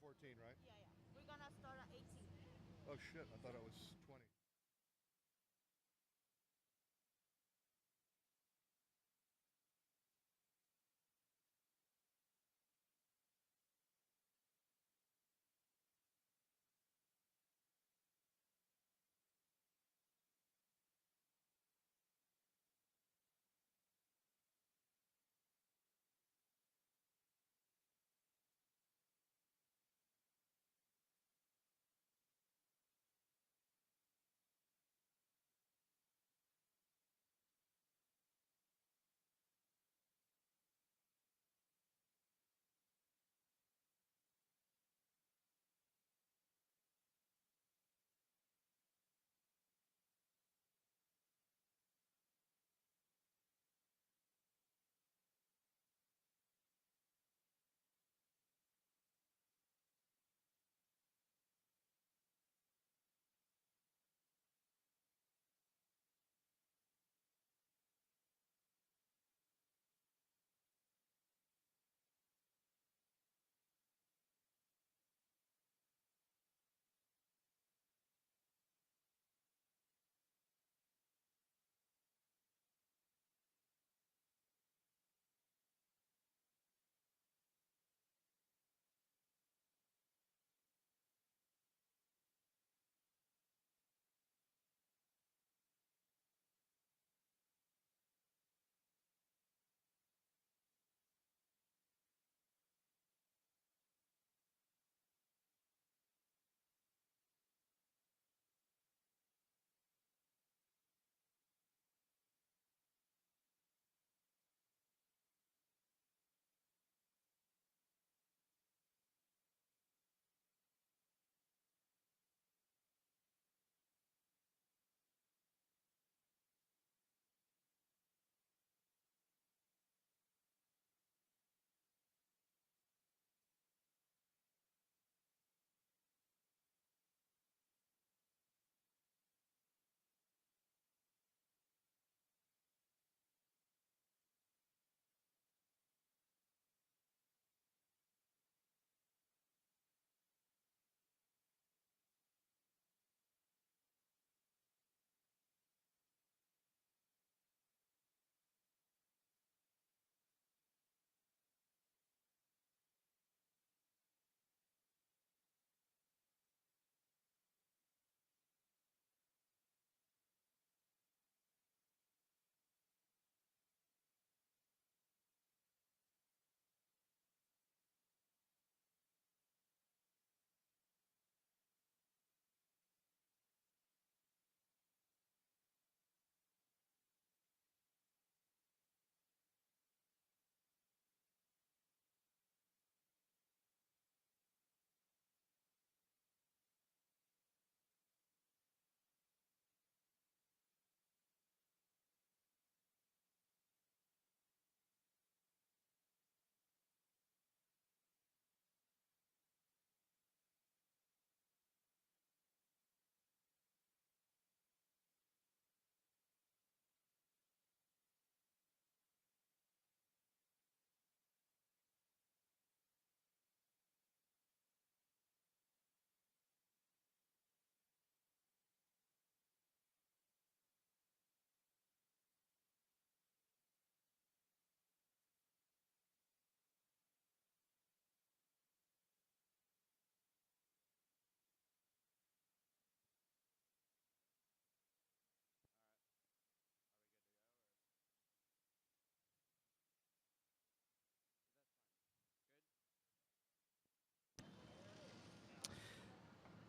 14, right? Yeah, yeah. We're gonna start at 18. Oh shit, I thought it was 20.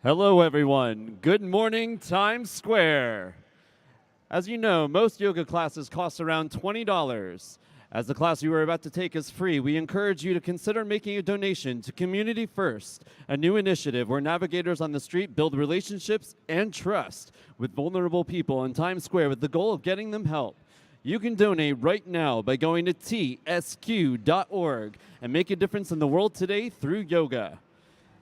Hello, everyone. Good morning, Times Square. As you know, most yoga classes cost around $20. As the class you are about to take is free, we encourage you to consider making a donation to Community First, a new initiative where navigators on the street build relationships and trust with vulnerable people in Times Square with the goal of getting them help. You can donate right now by going to tsq.org and make a difference in the world today through yoga.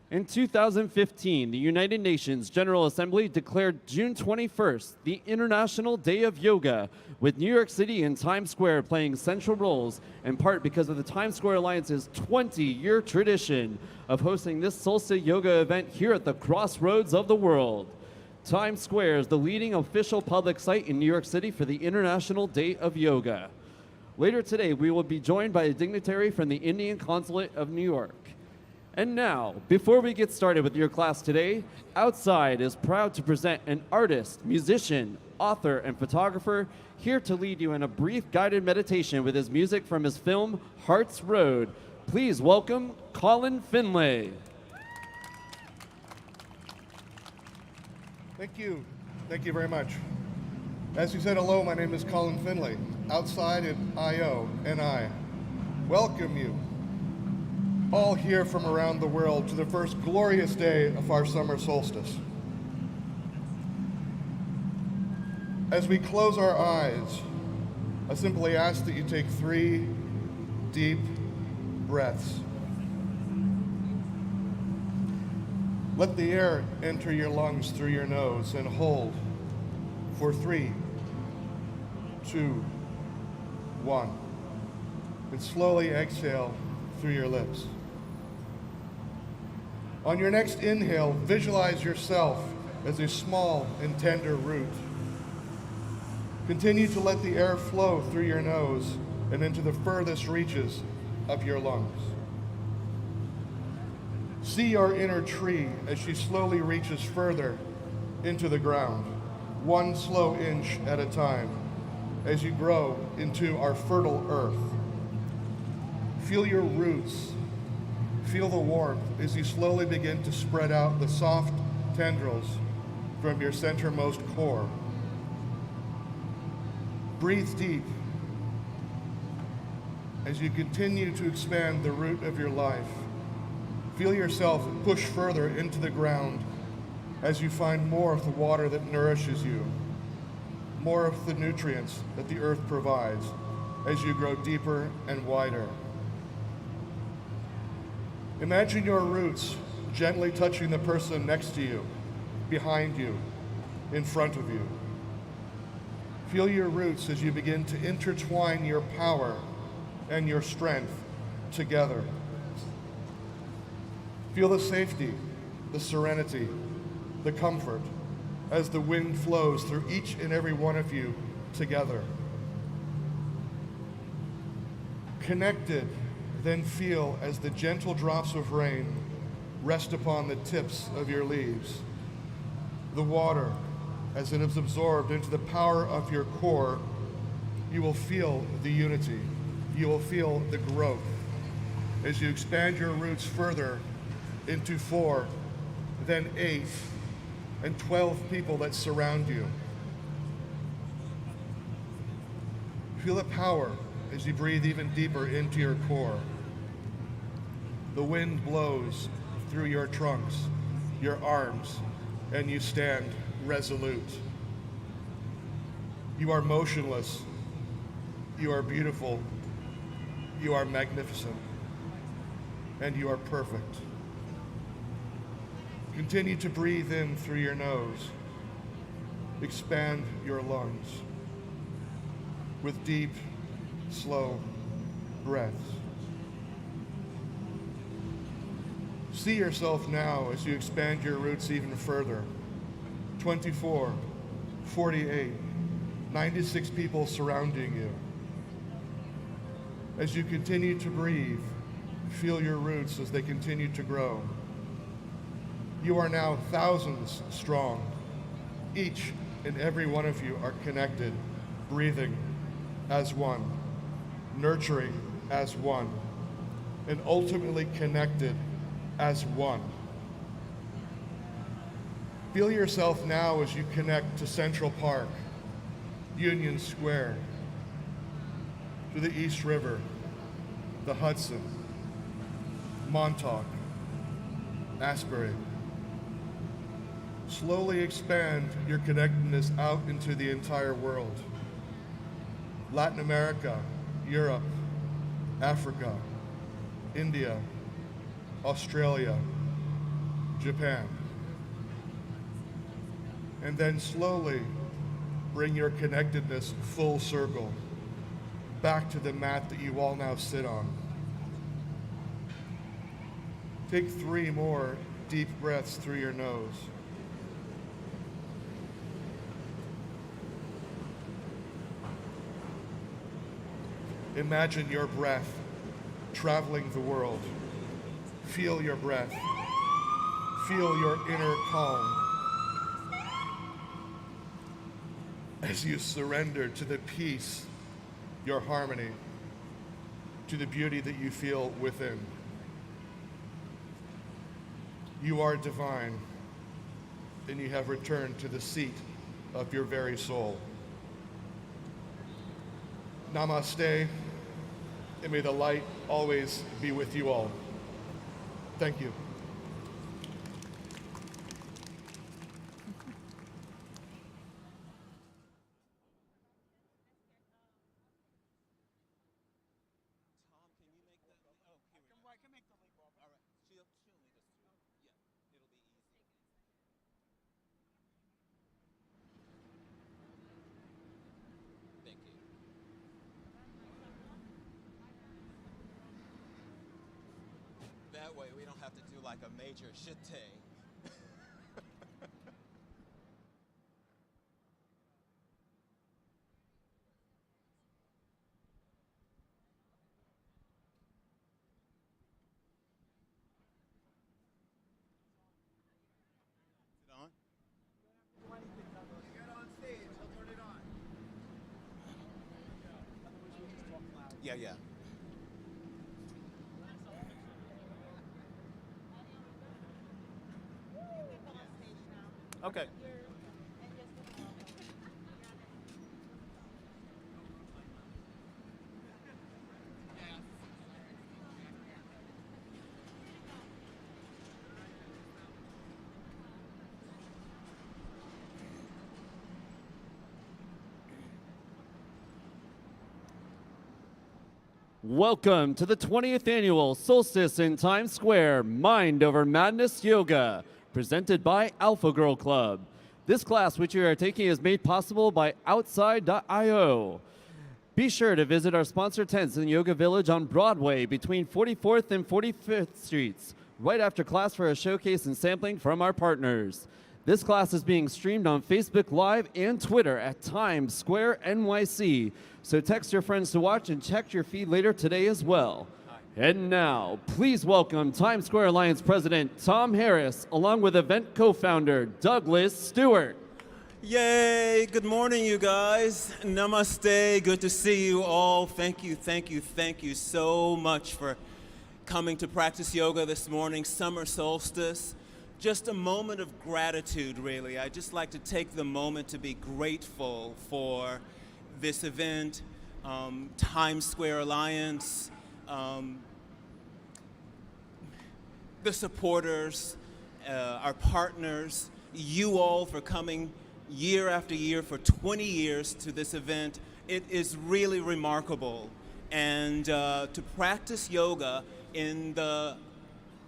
In 2015, the United Nations General Assembly declared June 21st the International Day of Yoga, with New York City and Times Square playing central roles, in part because of the Times Square Alliance's 20-year tradition of hosting this Solstice Yoga event here at the crossroads of the world. Times Square is the leading official public site in New York City for the International Day of Yoga. Later today, we will be joined by a dignitary from the Indian Consulate of New York. And now, before we get started with your class today, Outside is proud to present an artist, musician, author, and photographer here to lead you in a brief guided meditation with his music from his film, Heart's Road. Please welcome Colin Finlay. Thank you. Thank you very much. As you said, hello, my name is Colin Finlay. Outside at I.O. and I welcome you all here from around the world to the first glorious day of our summer solstice. As we close our eyes, I simply ask that you take 3 deep breaths. Let the air enter your lungs through your nose and hold for 3, 2, 1. And slowly exhale through your lips. On your next inhale, visualize yourself as a small and tender root. Continue to let the air flow through your nose and into the furthest reaches of your lungs. See your inner tree as she slowly reaches further into the ground, 1 slow inch at a time, as you grow into our fertile earth. Feel your roots. Feel the warmth as you slowly begin to spread out the soft tendrils from your centermost core. Breathe deep as you continue to expand the root of your life. Feel yourself push further into the ground as you find more of the water that nourishes you, more of the nutrients that the earth provides as you grow deeper and wider. Imagine your roots gently touching the person next to you, behind you, in front of you. Feel your roots as you begin to intertwine your power and your strength together. Feel the safety, the serenity, the comfort as the wind flows through each and every one of you together. Connected, then feel as the gentle drops of rain rest upon the tips of your leaves. The water, as it is absorbed into the power of your core, you will feel the unity. You will feel the growth as you expand your roots further into 4, then 8, and 12 people that surround you. Feel the power as you breathe even deeper into your core. The wind blows through your trunks, your arms, and you stand resolute. You are motionless. You are beautiful. You are magnificent. And you are perfect. Continue to breathe in through your nose. Expand your lungs with deep, slow breaths. See yourself now as you expand your roots even further. 24, 48, 96 people surrounding you. As you continue to breathe, feel your roots as they continue to grow. You are now thousands strong. Each and every one of you are connected, breathing as one, nurturing as one, and ultimately connected as one. Feel yourself now as you connect to Central Park, Union Square, to the East River, the Hudson, Montauk, Asbury. Slowly expand your connectedness out into the entire world. Latin America, Europe, Africa, India, Australia, Japan. And then slowly bring your connectedness full circle back to the mat that you all now sit on. Take 3 more deep breaths through your nose. Imagine your breath traveling the world. Feel your breath. Feel your inner calm as you surrender to the peace, your harmony, to the beauty that you feel within. You are divine, and you have returned to the seat of your very soul. Namaste, and may the light always be with you all. Thank you. That way we don't have to do like a major shite. Is it on? Get on stage, he'll turn it on. Yeah, yeah. Okay. Welcome to the 20th annual Solstice in Times Square Mind Over Madness Yoga, presented by Alpha Girl Club. This class, which you are taking, is made possible by Outside.io. Be sure to visit our sponsor tents in Yoga Village on Broadway between 44th and 45th Streets, right after class for a showcase and sampling from our partners. This class is being streamed on Facebook Live and Twitter at Times Square NYC. So text your friends to watch and check your feed later today as well. And now, please welcome Times Square Alliance President Tom Harris, along with event co-founder Douglas Stewart. Yay! Good morning, you guys. Namaste. Good to see you all. Thank you so much for coming to practice yoga this morning, summer solstice. Just a moment of gratitude, really. I'd just like to take the moment to be grateful for this event, Times Square Alliance, the supporters, our partners, you all for coming year after year for 20 years to this event. It is really remarkable. And to practice yoga in the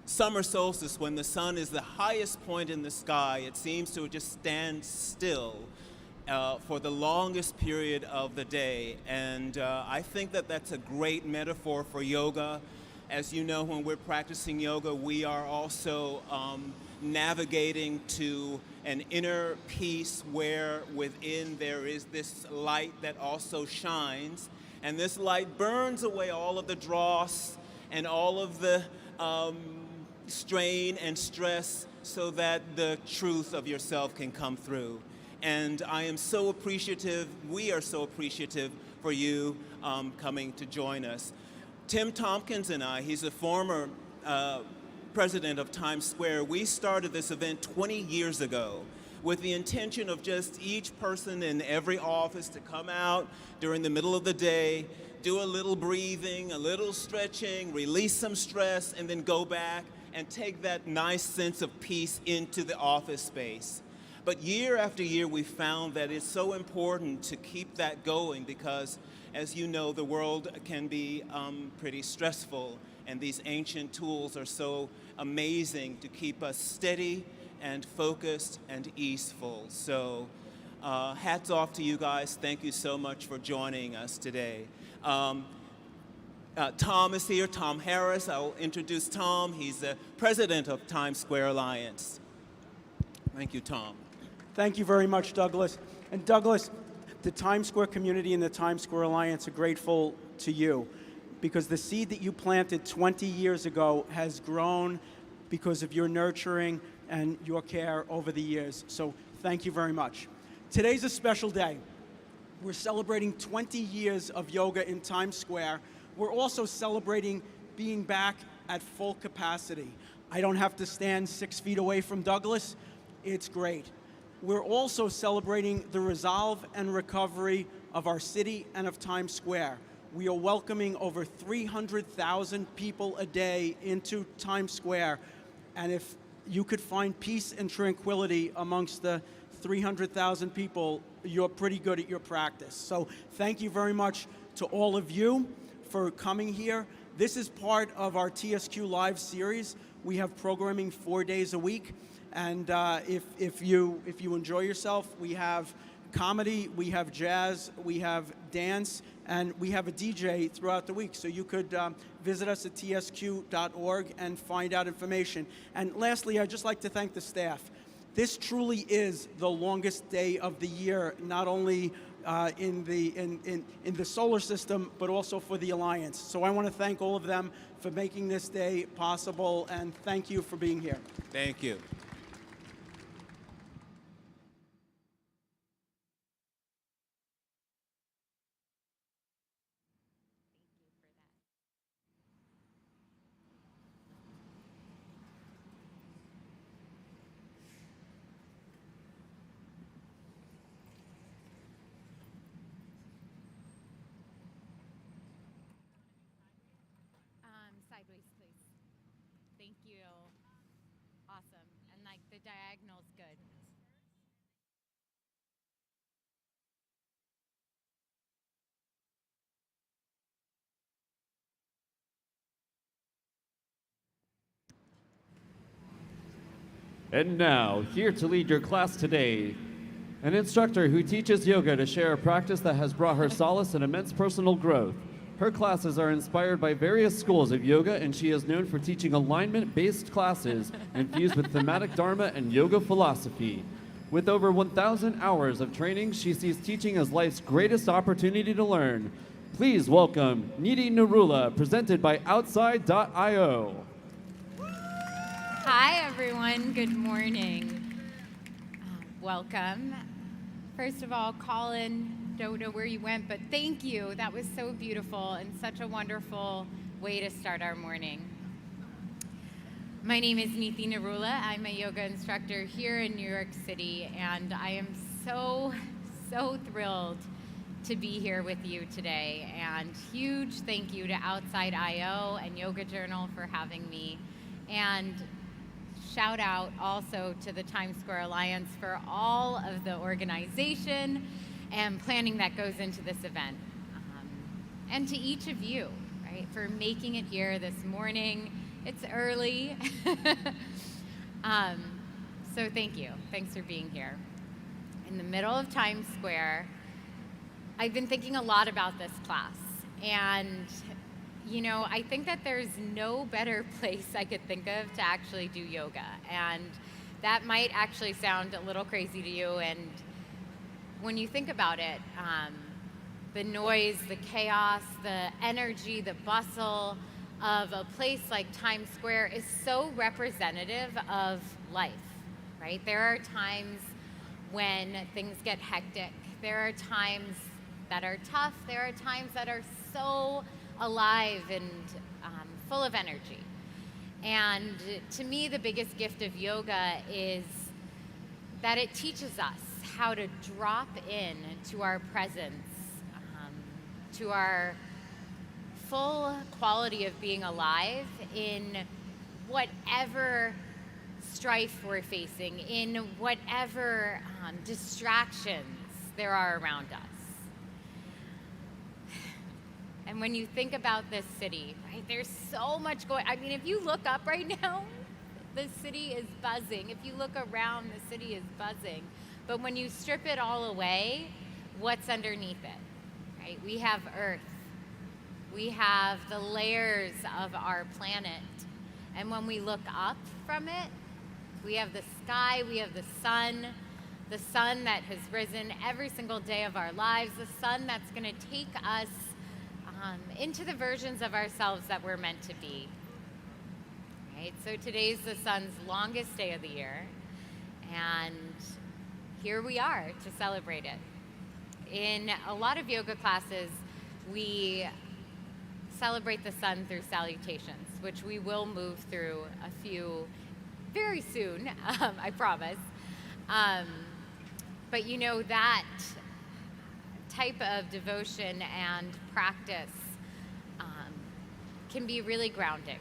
summer solstice, when the sun is the highest point in the sky, it seems to just stand still for the longest period of the day. And I think that that's a great metaphor for yoga. As you know, when we're practicing yoga, we are also navigating to an inner peace where within there is this light that also shines. And this light burns away all of the dross and all of the strain and stress so that the truth of yourself can come through. And I am so appreciative, we are so appreciative for you coming to join us. Tim Tompkins and I, he's a former president of Times Square, we started this event 20 years ago with the intention of just each person in every office to come out during the middle of the day, do a little breathing, a little stretching, release some stress, and then go back and take that nice sense of peace into the office space. But year after year, we found that it's so important to keep that going because, as you know, the world can be pretty stressful. And these ancient tools are so amazing to keep us steady and focused and easeful. So hats off to you guys. Thank you so much for joining us today. Tom is here, Tom Harris. I'll introduce Tom. He's the president of Times Square Alliance. Thank you, Tom. Thank you very much, Douglas. And Douglas, the Times Square community and the Times Square Alliance are grateful to you because the seed that you planted 20 years ago has grown because of your nurturing and your care over the years. So thank you very much. Today's a special day. We're celebrating 20 years of yoga in Times Square. We're also celebrating being back at full capacity. I don't have to stand 6 feet away from Douglas. It's great. We're also celebrating the resolve and recovery of our city and of Times Square. We are welcoming over 300,000 people a day into Times Square. And if you could find peace and tranquility amongst the 300,000 people, you're pretty good at your practice. So thank you very much to all of you for coming here. This is part of our TSQ Live series. We have programming 4 days a week. And if you enjoy yourself, we have comedy, we have jazz, we have dance, and we have a DJ throughout the week. So you could visit us at tsq.org and find out information. And lastly, I'd just like to thank the staff. This truly is the longest day of the year, not only in the solar system, but also for the Alliance. So I want to thank all of them for making this day possible, and thank you for being here. Thank you. Sideways, please. Thank you. Awesome. And like the diagonal's good. And now, here to lead your class today, an instructor who teaches yoga to share a practice that has brought her solace and immense personal growth. Her classes are inspired by various schools of yoga, and she is known for teaching alignment-based classes infused with thematic dharma and yoga philosophy. With over 1,000 hours of training, she sees teaching as life's greatest opportunity to learn. Please welcome Neeti Narula, presented by Outside.io. Hi, everyone. Good morning. Welcome. First of all, Colin, don't know where you went, but thank you. That was so beautiful and such a wonderful way to start our morning. My name is Neeti Narula. I'm a yoga instructor here in New York City, and I am so thrilled to be here with you today. And huge thank you to Outside.io and Yoga Journal for having me. And shout out also to the Times Square Alliance for all of the organization and planning that goes into this event. And to each of you, right, for making it here this morning. It's early. So thank you. Thanks for being here. In the middle of Times Square, I've been thinking a lot about this class. And you know, I think that there's no better place I could think of to actually do yoga. And that might actually sound a little crazy to you. And when you think about it, the noise, the chaos, the energy, the bustle of a place like Times Square is so representative of life, right? There are times when things get hectic. There are times that are tough. There are times that are so alive and full of energy. And to me, the biggest gift of yoga is that it teaches us how to drop in to our presence, to our full quality of being alive in whatever strife we're facing, in whatever distractions there are around us. And when you think about this city, right, there's so much going. I mean, if you look up right now, the city is buzzing. If you look around, the city is buzzing. But when you strip it all away, what's underneath it, right? We have Earth. We have the layers of our planet. And when we look up from it, we have the sky, we have the sun that has risen every single day of our lives, the sun that's going to take us into the versions of ourselves that we're meant to be. Right? So today's the sun's longest day of the year, and here we are to celebrate it. In a lot of yoga classes, we celebrate the sun through salutations, which we will move through a few very soon, I promise. But you know, that type of devotion and practice can be really grounding.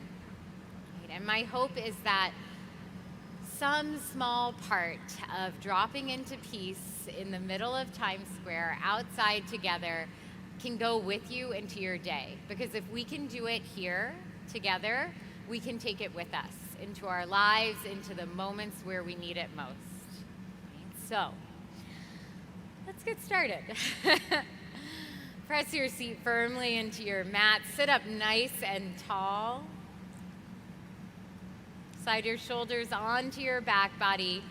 Right? And my hope is that some small part of dropping into peace in the middle of Times Square, outside together, can go with you into your day. Because if we can do it here together, we can take it with us into our lives, into the moments where we need it most. Right? So, let's get started. Press your seat firmly into your mat. Sit up nice and tall. Slide your shoulders onto your back body.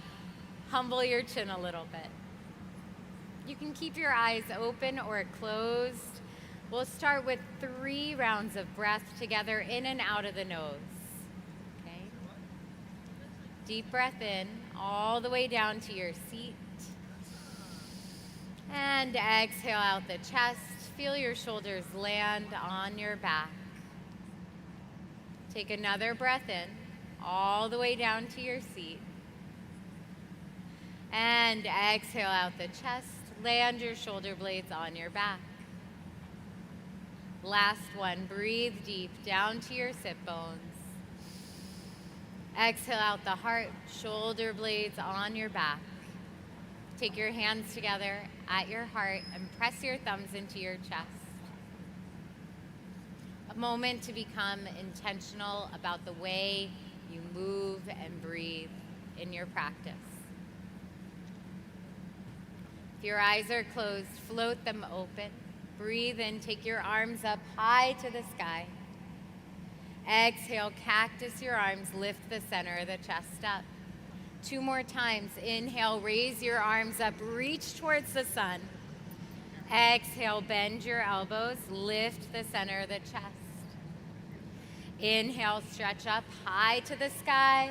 Humble your chin a little bit. You can keep your eyes open or closed. We'll start with 3 rounds of breath together, in and out of the nose. Okay? Deep breath in, all the way down to your seat. And exhale out the chest. Feel your shoulders land on your back. Take another breath in, all the way down to your seat. And exhale out the chest. Land your shoulder blades on your back. Last one, breathe deep down to your sit bones. Exhale out the heart, shoulder blades on your back. Take your hands together at your heart and press your thumbs into your chest. A moment to become intentional about the way you move and breathe in your practice. If your eyes are closed, float them open. Breathe in, take your arms up high to the sky. Exhale, cactus your arms, lift the center of the chest up. 2 more times. Inhale, raise your arms up, reach towards the sun. Exhale, bend your elbows, lift the center of the chest. Inhale, stretch up high to the sky.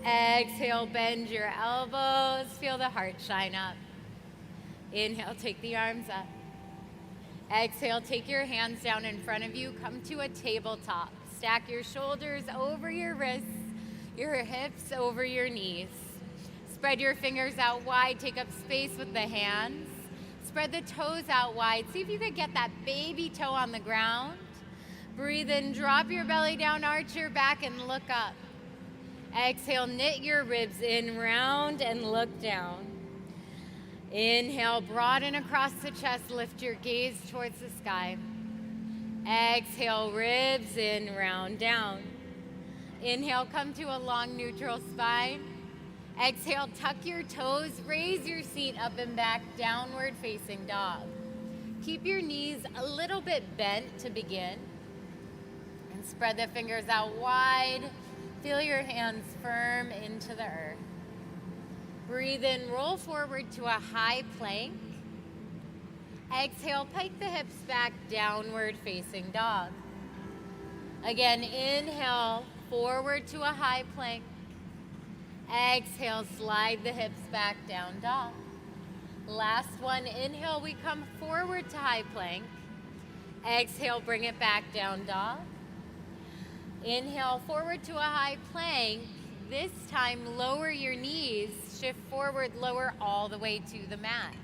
Exhale, bend your elbows, feel the heart shine up. Inhale, take the arms up. Exhale, take your hands down in front of you, come to a tabletop. Stack your shoulders over your wrists, your hips over your knees. Spread your fingers out wide, take up space with the hands. Spread the toes out wide. See if you could get that baby toe on the ground. Breathe in, drop your belly down, arch your back and look up. Exhale, knit your ribs in, round and look down. Inhale, broaden across the chest, lift your gaze towards the sky. Exhale, ribs in, round down. Inhale, come to a long neutral spine. Exhale, tuck your toes, raise your seat up and back, downward facing dog. Keep your knees a little bit bent to begin. And spread the fingers out wide. Feel your hands firm into the earth. Breathe in, roll forward to a high plank. Exhale, pike the hips back, downward facing dog. Again, inhale, forward to a high plank. Exhale, slide the hips back, down dog. Last one, inhale, we come forward to high plank. Exhale, bring it back, down dog. Inhale, forward to a high plank. This time, lower your knees, shift forward, lower all the way to the mat.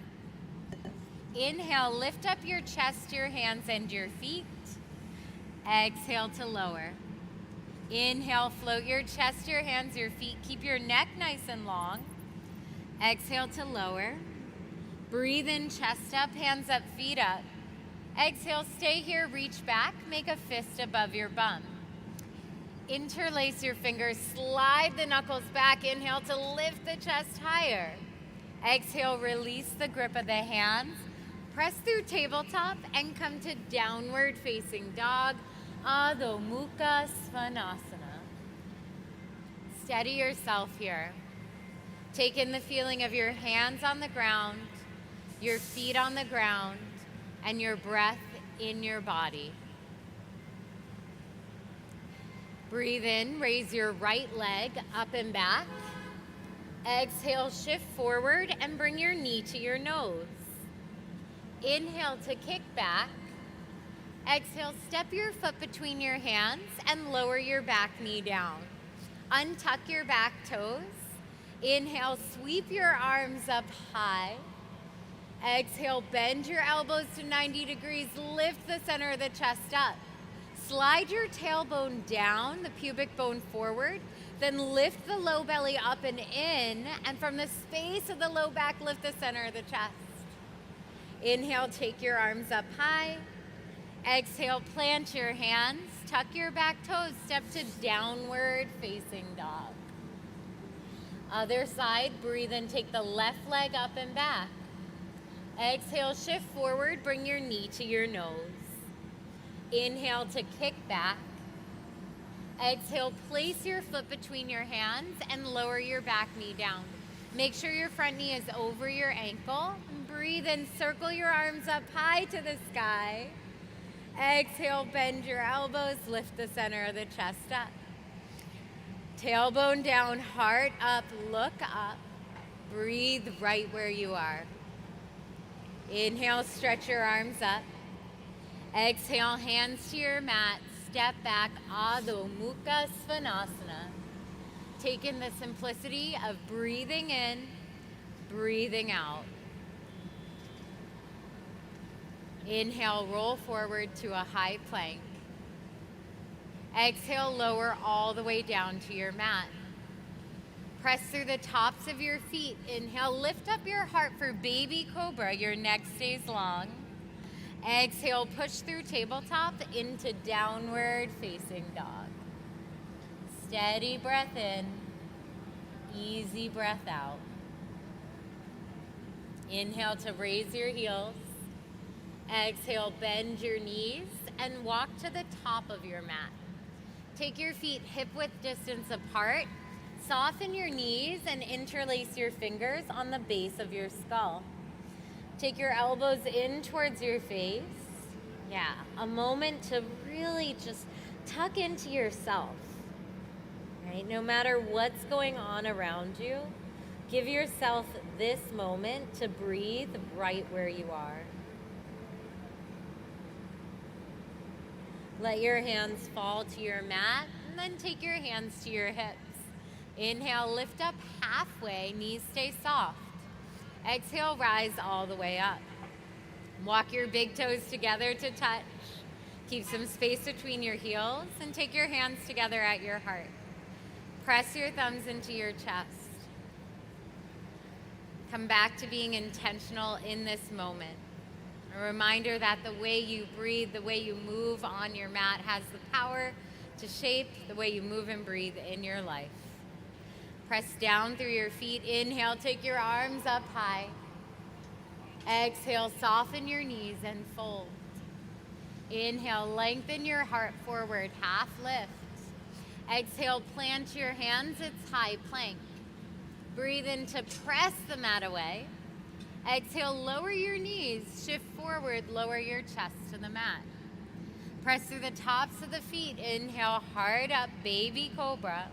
Inhale, lift up your chest, your hands, and your feet. Exhale to lower. Inhale, float your chest, your hands, your feet. Keep your neck nice and long. Exhale to lower. Breathe in, chest up, hands up, feet up. Exhale, stay here, reach back, make a fist above your bum. Interlace your fingers, slide the knuckles back. Inhale to lift the chest higher. Exhale, release the grip of the hands. Press through tabletop and come to downward facing dog, Adho Mukha Svanasana. Steady yourself here. Take in the feeling of your hands on the ground, your feet on the ground, and your breath in your body. Breathe in, raise your right leg up and back. Exhale, shift forward and bring your knee to your nose. Inhale to kick back. Exhale, step your foot between your hands and lower your back knee down. Untuck your back toes. Inhale, sweep your arms up high. Exhale, bend your elbows to 90 degrees. Lift the center of the chest up. Slide your tailbone down, the pubic bone forward. Then lift the low belly up and in. And from the space of the low back, lift the center of the chest. Inhale, take your arms up high. Exhale, plant your hands. Tuck your back toes. Step to downward facing dog. Other side, breathe in, take the left leg up and back. Exhale, shift forward, bring your knee to your nose. Inhale to kick back. Exhale, place your foot between your hands and lower your back knee down. Make sure your front knee is over your ankle. Breathe in, circle your arms up high to the sky. Exhale, bend your elbows, lift the center of the chest up. Tailbone down, heart up, look up. Breathe right where you are. Inhale, stretch your arms up. Exhale, hands to your mat. Step back, Adho Mukha Svanasana. Take in the simplicity of breathing in, breathing out. Inhale, roll forward to a high plank. Exhale, lower all the way down to your mat. Press through the tops of your feet. Inhale, lift up your heart for baby cobra. Your neck stays long. Exhale, push through tabletop into downward facing dog. Steady breath in, easy breath out. Inhale to raise your heels. Exhale, bend your knees and walk to the top of your mat. Take your feet hip-width distance apart. Soften your knees and interlace your fingers on the base of your skull. Take your elbows in towards your face. Yeah, a moment to really just tuck into yourself. Right? No matter what's going on around you, give yourself this moment to breathe right where you are. Let your hands fall to your mat and then take your hands to your hips. Inhale, lift up halfway, knees stay soft. Exhale, rise all the way up. Walk your big toes together to touch. Keep some space between your heels and take your hands together at your heart. Press your thumbs into your chest. Come back to being intentional in this moment. A reminder that the way you breathe, the way you move on your mat has the power to shape the way you move and breathe in your life. Press down through your feet. Inhale, take your arms up high. Exhale, soften your knees and fold. Inhale, lengthen your heart forward, half lift. Exhale, plant your hands, it's high plank. Breathe in to press the mat away. Exhale, lower your knees, shift forward, lower your chest to the mat. Press through the tops of the feet. Inhale, heart up, baby cobra.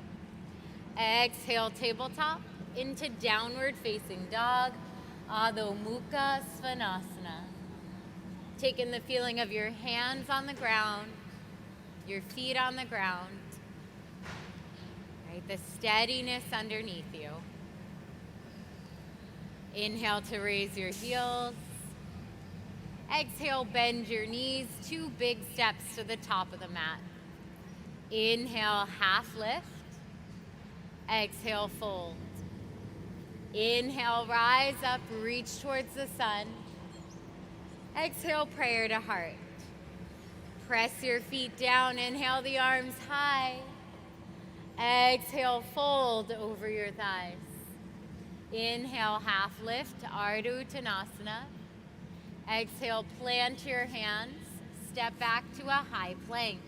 Exhale, tabletop into downward facing dog, Adho Mukha Svanasana. Take in the feeling of your hands on the ground, your feet on the ground, right? The steadiness underneath you. Inhale to raise your heels. Exhale, bend your knees, 2 big steps to the top of the mat. Inhale, half lift. Exhale, fold. Inhale, rise up, reach towards the sun. Exhale, prayer to heart. Press your feet down. Inhale the arms high. Exhale, fold over your thighs. Inhale, half lift, Ardha Uttanasana. Exhale, plant your hands. Step back to a high plank.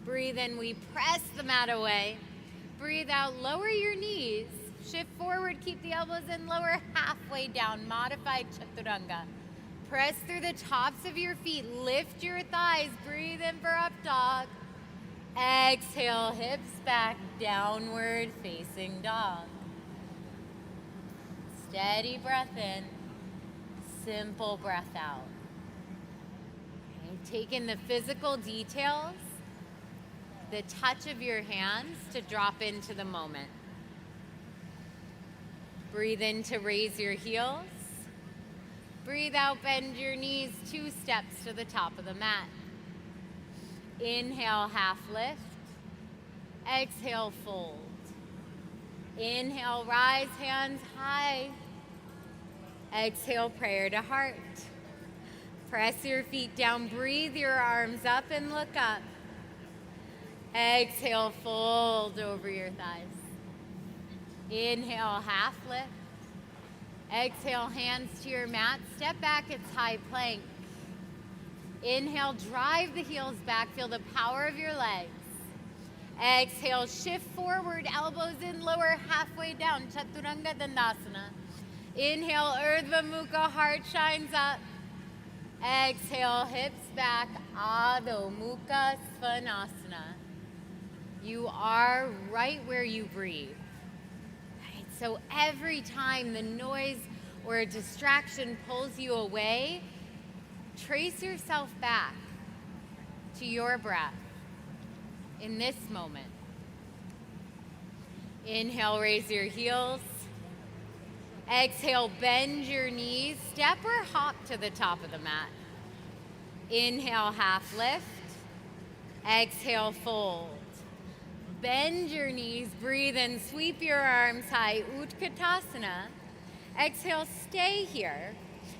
Breathe in, we press the mat away. Breathe out, lower your knees. Shift forward, keep the elbows in, lower halfway down, modified chaturanga. Press through the tops of your feet, lift your thighs, breathe in for up dog. Exhale, hips back, downward facing dog. Steady breath in, simple breath out. Okay, take in the physical details, the touch of your hands to drop into the moment. Breathe in to raise your heels. Breathe out, bend your knees 2 steps to the top of the mat. Inhale, half lift. Exhale, fold. Inhale, rise, hands high. Exhale, prayer to heart. Press your feet down, breathe your arms up and look up. Exhale, fold over your thighs. Inhale, half lift. Exhale, hands to your mat. Step back, it's high plank. Inhale, drive the heels back. Feel the power of your legs. Exhale, shift forward, elbows in, lower halfway down. Chaturanga Dandasana. Inhale, Urdhva Mukha, heart shines up. Exhale, hips back, Adho Mukha Svanasana. You are right where you breathe. Right? So every time the noise or a distraction pulls you away, trace yourself back to your breath in this moment. Inhale, raise your heels. Exhale, bend your knees, step or hop to the top of the mat. Inhale, half lift. Exhale, fold. Bend your knees, breathe in, sweep your arms high, Utkatasana. Exhale, stay here.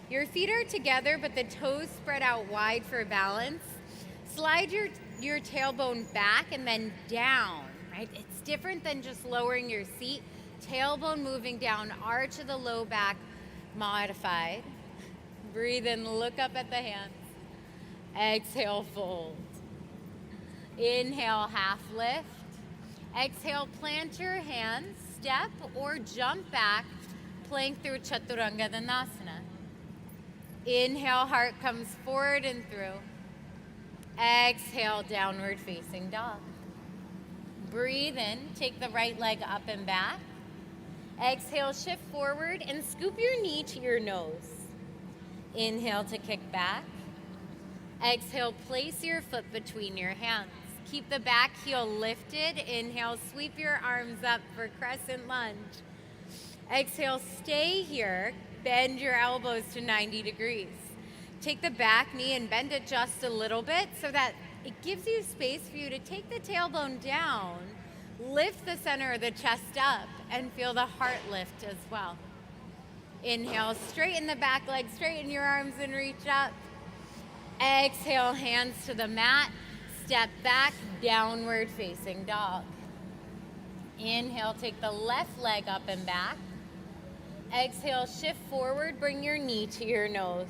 Your feet are together, but the toes spread out wide for balance. Slide your tailbone back and then down, right? It's different than just lowering your seat. Tailbone moving down, arch of the low back, modified. Breathe in, look up at the hands. Exhale, fold. Inhale, half lift. Exhale, plant your hands, step or jump back, plank through Chaturanga Dandasana. Inhale, heart comes forward and through. Exhale, downward facing dog. Breathe in, take the right leg up and back. Exhale, shift forward and scoop your knee to your nose. Inhale to kick back. Exhale, place your foot between your hands. Keep the back heel lifted. Inhale, sweep your arms up for crescent lunge. Exhale, stay here. Bend your elbows to 90 degrees. Take the back knee and bend it just a little bit so that it gives you space for you to take the tailbone down, lift the center of the chest up, and feel the heart lift as well. Inhale, straighten the back leg, straighten your arms and reach up. Exhale, hands to the mat, step back, downward facing dog. Inhale, take the left leg up and back. Exhale, shift forward, bring your knee to your nose.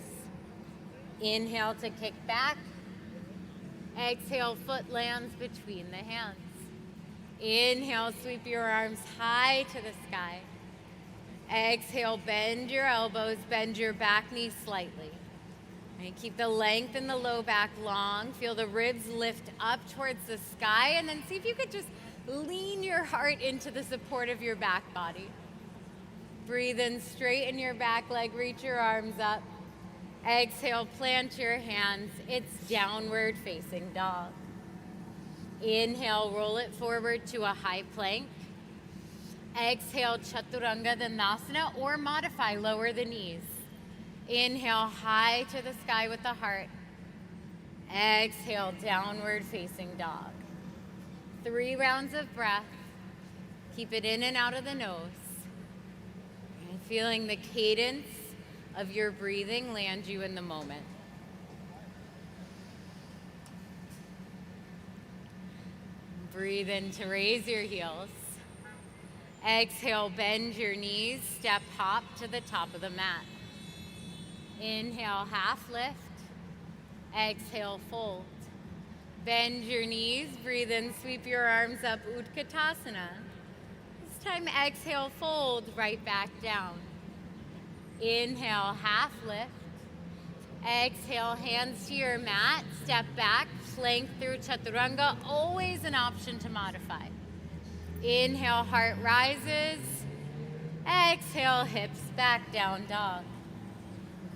Inhale to kick back. Exhale, foot lands between the hands. Inhale, sweep your arms high to the sky. Exhale, bend your elbows, bend your back knee slightly. And keep the length in the low back long. Feel the ribs lift up towards the sky, and then see if you could just lean your heart into the support of your back body. Breathe in, straighten your back leg, reach your arms up. Exhale, plant your hands. It's downward facing dog. Inhale, roll it forward to a high plank. Exhale, Chaturanga Dandasana, or modify, lower the knees. Inhale, high to the sky with the heart. Exhale, downward facing dog. 3 rounds of breath. Keep it in and out of the nose. And feeling the cadence of your breathing land you in the moment. Breathe in to raise your heels. Exhale, bend your knees, step hop to the top of the mat. Inhale, half lift. Exhale, fold. Bend your knees, breathe in, sweep your arms up, Utkatasana. This time, exhale, fold, right back down. Inhale, half lift. Exhale, hands to your mat, step back, plank through Chaturanga, always an option to modify. Inhale, heart rises. Exhale, hips back, down dog.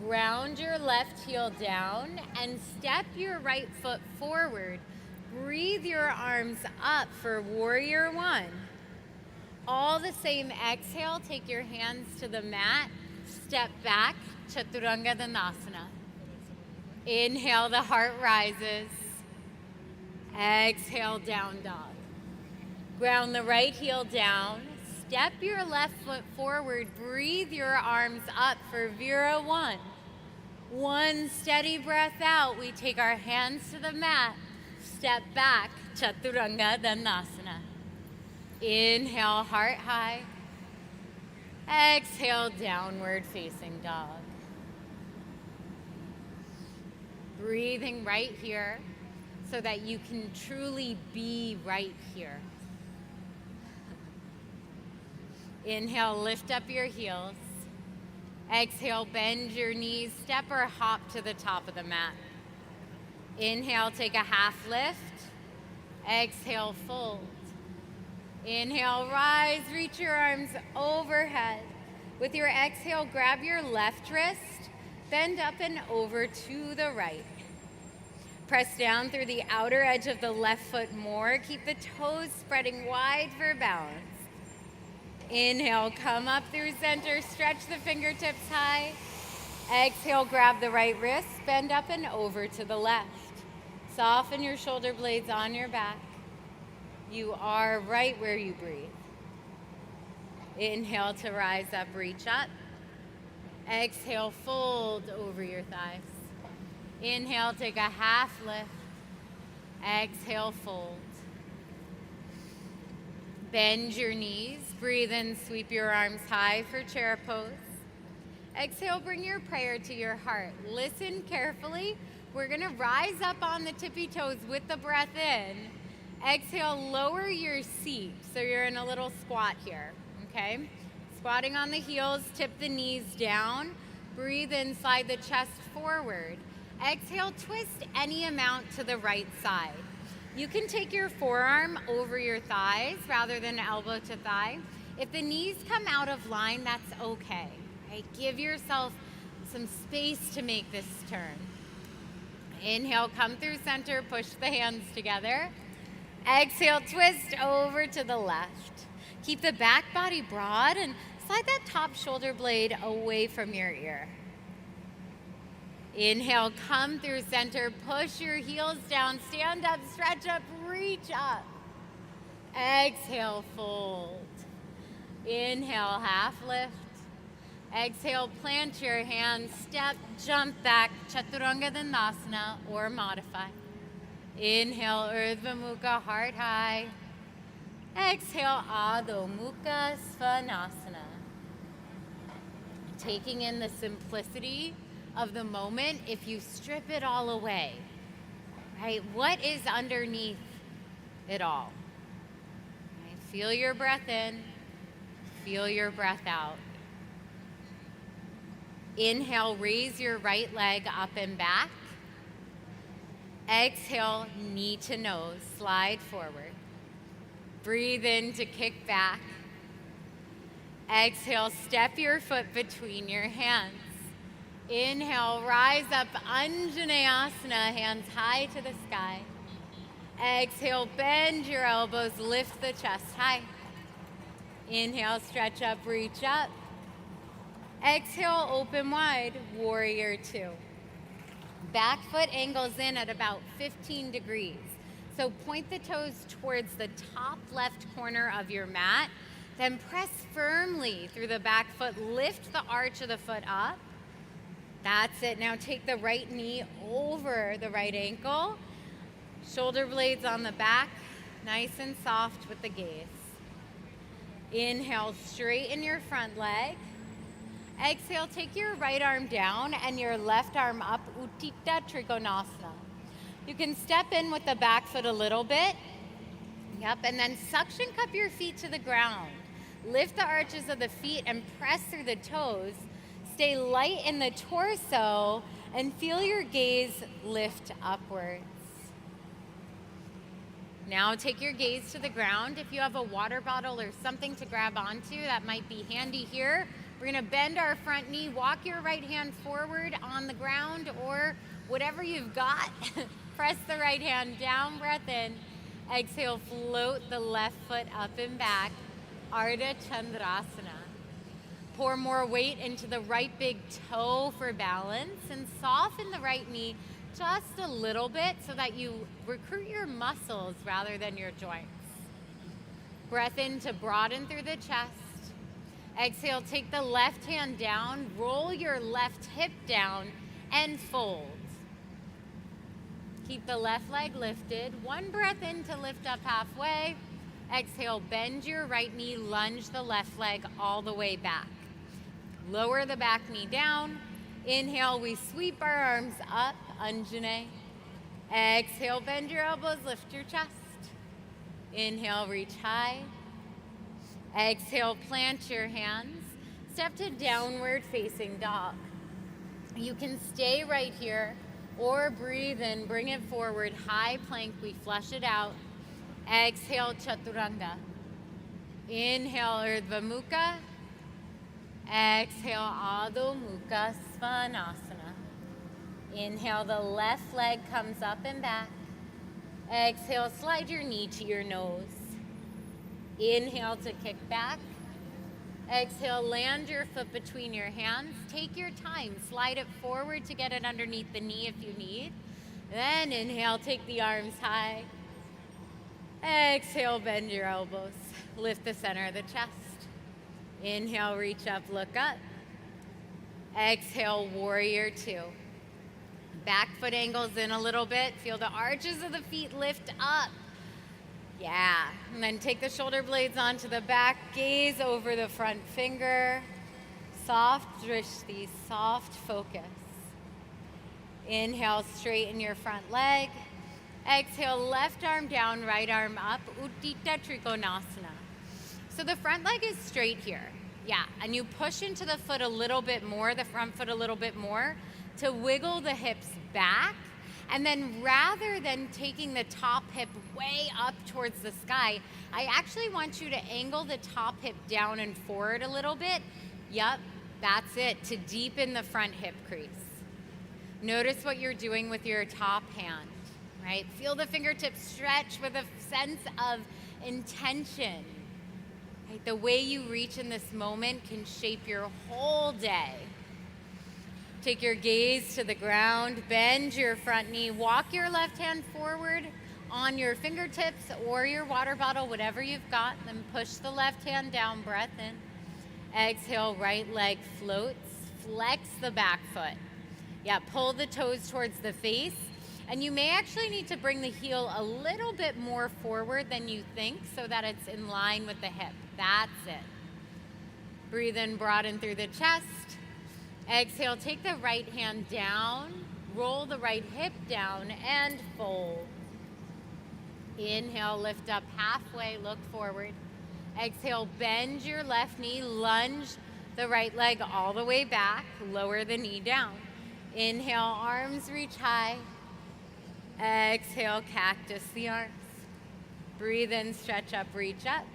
Ground your left heel down and step your right foot forward. Breathe your arms up for warrior one. All the same, exhale, take your hands to the mat, step back, Chaturanga Dandasana. Inhale, the heart rises. Exhale, down dog. Ground the right heel down. Step your left foot forward. Breathe your arms up for Vira one. One steady breath out. We take our hands to the mat. Step back, Chaturanga Dandasana. Inhale, heart high. Exhale, downward facing dog. Breathing right here so that you can truly be right here. Inhale, lift up your heels. Exhale, bend your knees, step or hop to the top of the mat. Inhale, take a half lift. Exhale, fold. Inhale, rise, reach your arms overhead. With your exhale, grab your left wrist, bend up and over to the right. Press down through the outer edge of the left foot more. Keep the toes spreading wide for balance. Inhale, come up through center, stretch the fingertips high. Exhale, grab the right wrist, bend up and over to the left. Soften your shoulder blades on your back. You are right where you breathe. Inhale to rise up, reach up. Exhale, fold over your thighs. Inhale, take a half lift. Exhale, fold. Bend your knees, breathe in, sweep your arms high for chair pose. Exhale, bring your prayer to your heart. Listen carefully. We're gonna rise up on the tippy toes with the breath in. Exhale, lower your seat. So you're in a little squat here, okay? Squatting on the heels, tip the knees down. Breathe in, slide the chest forward. Exhale, twist any amount to the right side. You can take your forearm over your thighs rather than elbow to thigh. If the knees come out of line, that's okay. Right? Give yourself some space to make this turn. Inhale, come through center, push the hands together. Exhale, twist over to the left. Keep the back body broad and slide that top shoulder blade away from your ear. Inhale, come through center, push your heels down, stand up, stretch up, reach up. Exhale, fold. Inhale, half lift. Exhale, plant your hands, step, jump back, Chaturanga Dandasana or modify. Inhale, Urdhva Mukha, heart high. Exhale, Adho Mukha Svanasana. Taking in the simplicity of the moment if you strip it all away, right? What is underneath it all? Right? Feel your breath in, feel your breath out. Inhale, raise your right leg up and back. Exhale, knee to nose, slide forward. Breathe in to kick back. Exhale, step your foot between your hands. Inhale, rise up, Anjaneyasana, hands high to the sky. Exhale, bend your elbows, lift the chest high. Inhale, stretch up, reach up. Exhale, open wide, warrior two. Back foot angles in at about 15 degrees. So point the toes towards the top left corner of your mat, then press firmly through the back foot, lift the arch of the foot up. That's it. Now take the right knee over the right ankle. Shoulder blades on the back. nice and soft with the gaze. Inhale, straighten your front leg. Exhale, take your right arm down and your left arm up, Utthita Trikonasana. You can step in with the back foot a little bit. Yep, and then suction cup your feet to the ground. Lift the arches of the feet and press through the toes. Stay light in the torso and feel your gaze lift upwards. Now take your gaze to the ground. If you have a water bottle or something to grab onto, that might be handy here. We're gonna bend our front knee, walk your right hand forward on the ground or whatever you've got. Press the right hand down, breath in. Exhale, float the left foot up and back. Ardha Chandrasana. Pour more weight into the right big toe for balance and soften the right knee just a little bit so that you recruit your muscles rather than your joints. Breath in to broaden through the chest. Exhale, take the left hand down, roll your left hip down and fold. Keep the left leg lifted. One breath in to lift up halfway. Exhale, bend your right knee, lunge the left leg all the way back. Lower the back knee down. Inhale, we sweep our arms up, Anjane. Exhale, bend your elbows, lift your chest. Inhale, reach high. Exhale, plant your hands. Step to downward facing dog. You can stay right here or breathe in, bring it forward, high plank, we flush it out. Exhale, Chaturanga. Inhale, Urdhva Mukha. Exhale, Adho Mukha Svanasana. Inhale, the left leg comes up and back. Exhale, slide your knee to your nose. Inhale to kick back. Exhale, land your foot between your hands. Take your time, slide it forward to get it underneath the knee if you need. Then inhale, take the arms high. Exhale, bend your elbows. Lift the center of the chest. Inhale, reach up, look up. Exhale, warrior two. Back foot angles in a little bit. Feel the arches of the feet lift up. Yeah, and then take the shoulder blades onto the back, gaze over the front finger. Soft drishti, soft focus. Inhale, straighten your front leg. Exhale, left arm down, right arm up, Utthita Trikonasana. So the front leg is straight here. Yeah, and you push into the foot a little bit more, the front foot a little bit more, to wiggle the hips back. And then rather than taking the top hip way up towards the sky, I actually want you to angle the top hip down and forward a little bit. Yep, that's it, to deepen the front hip crease. Notice what you're doing with your top hand, right? Feel the fingertips stretch with a sense of intention. Right? The way you reach in this moment can shape your whole day. Take your gaze to the ground, bend your front knee, walk your left hand forward on your fingertips or your water bottle, whatever you've got, then push the left hand down, breath in. Exhale, right leg floats, flex the back foot. Yeah, pull the toes towards the face, and you may actually need to bring the heel a little bit more forward than you think so that it's in line with the hip. That's it. Breathe in, broaden through the chest. Exhale, take the right hand down, roll the right hip down, and fold. Inhale, lift up halfway, look forward. Exhale, bend your left knee, lunge the right leg all the way back, lower the knee down. Inhale, arms reach high. Exhale, cactus the arms. Breathe in, stretch up, reach up.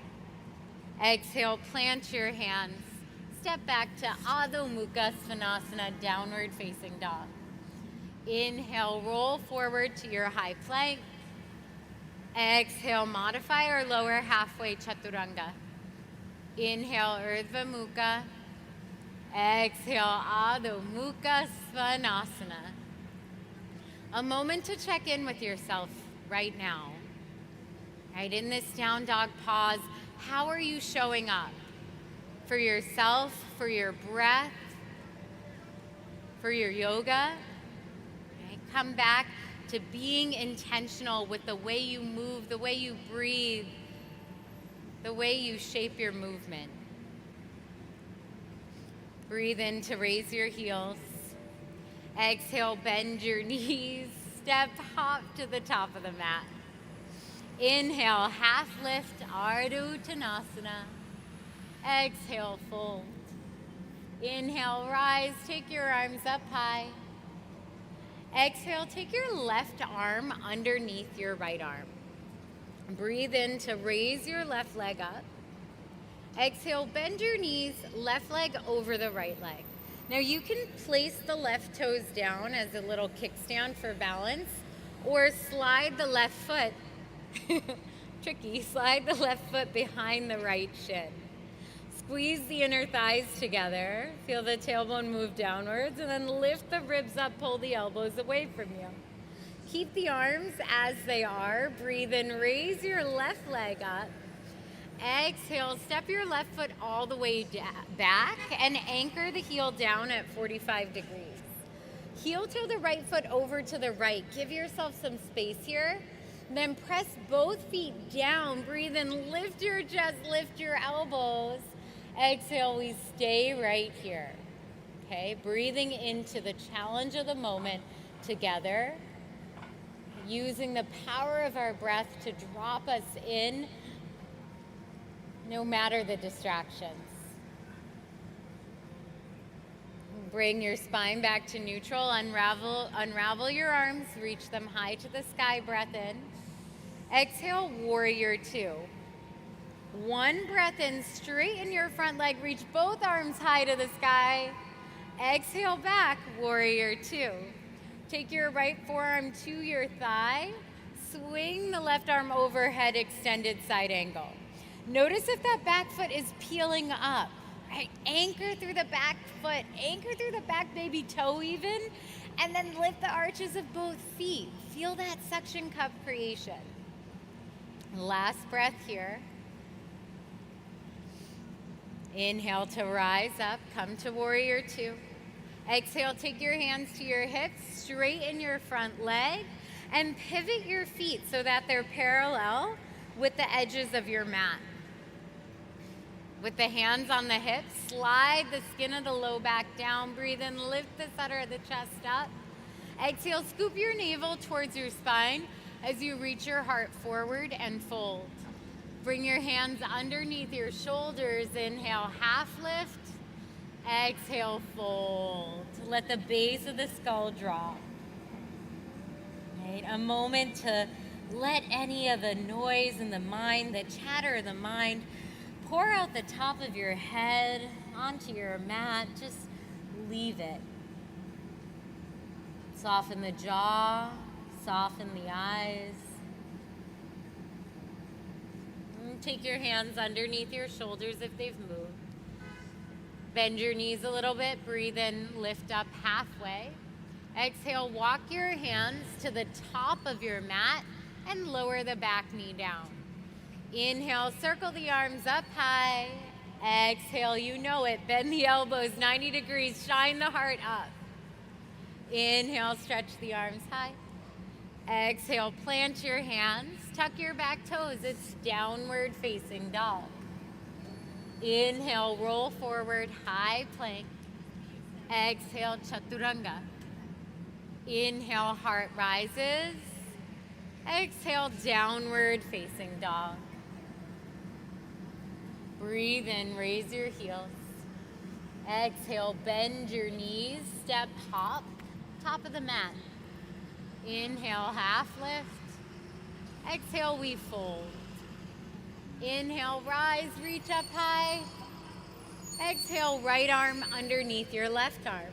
Exhale, plant your hands. Step back to Adho Mukha Svanasana, downward facing dog. Inhale, roll forward to your high plank. Exhale, modify or lower halfway Chaturanga. Inhale, Urdhva Mukha. Exhale, Adho Mukha Svanasana. A moment to check in with yourself right now. Right, in this down dog pause, how are you showing up? For yourself, for your breath, for your yoga. Okay, come back to being intentional with the way you move, the way you breathe, the way you shape your movement. Breathe in to raise your heels. Exhale, bend your knees. Step, hop to the top of the mat. Inhale, half lift, Ardha Uttanasana. Exhale, fold. Inhale, rise, take your arms up high. Exhale, take your left arm underneath your right arm. Breathe in to raise your left leg up. Exhale, bend your knees, left leg over the right leg. Now you can place the left toes down as a little kickstand for balance, or slide the left foot, tricky, slide the left foot behind the right shin. Squeeze the inner thighs together, feel the tailbone move downwards, and then lift the ribs up, pull the elbows away from you. Keep the arms as they are. Breathe in, raise your left leg up. Exhale, step your left foot all the way back and anchor the heel down at 45 degrees. Heel toe the right foot over to the right. Give yourself some space here. Then press both feet down. Breathe in, lift your chest, lift your elbows. Exhale, we stay right here. Okay, breathing into the challenge of the moment together. Using the power of our breath to drop us in no matter the distractions. Bring your spine back to neutral. Unravel your arms. Reach them high to the sky. Breath in. Exhale, warrior two. One breath in, straighten your front leg. Reach both arms high to the sky. Exhale back, warrior two. Take your right forearm to your thigh. Swing the left arm overhead, extended side angle. Notice if that back foot is peeling up, right? Anchor through the back foot, anchor through the back baby toe even, and then lift the arches of both feet. Feel that suction cup creation. Last breath here. Inhale to rise up, come to warrior two. Exhale, take your hands to your hips, straighten your front leg, and pivot your feet so that they're parallel with the edges of your mat. With the hands on the hips, slide the skin of the low back down. Breathe in, lift the center of the chest up. Exhale, scoop your navel towards your spine as you reach your heart forward and fold. Bring your hands underneath your shoulders. Inhale, half lift. Exhale, fold. Let the base of the skull drop. Right? A moment to let any of the noise in the mind, the chatter of the mind, pour out the top of your head onto your mat. Just leave it. Soften the jaw, soften the eyes. Take your hands underneath your shoulders if they've moved. Bend your knees a little bit. Breathe in, lift up halfway. Exhale, walk your hands to the top of your mat and lower the back knee down. Inhale, circle the arms up high. Exhale, you know it. Bend the elbows 90 degrees. Shine the heart up. Inhale, stretch the arms high. Exhale, plant your hands. Tuck your back toes. It's downward facing dog. Inhale, roll forward, high plank. Exhale, chaturanga. Inhale, heart rises. Exhale, downward facing dog. Breathe in, raise your heels. Exhale, bend your knees, step, hop, top of the mat. Inhale, half lift. Exhale, we fold. Inhale, rise, reach up high. Exhale, right arm underneath your left arm.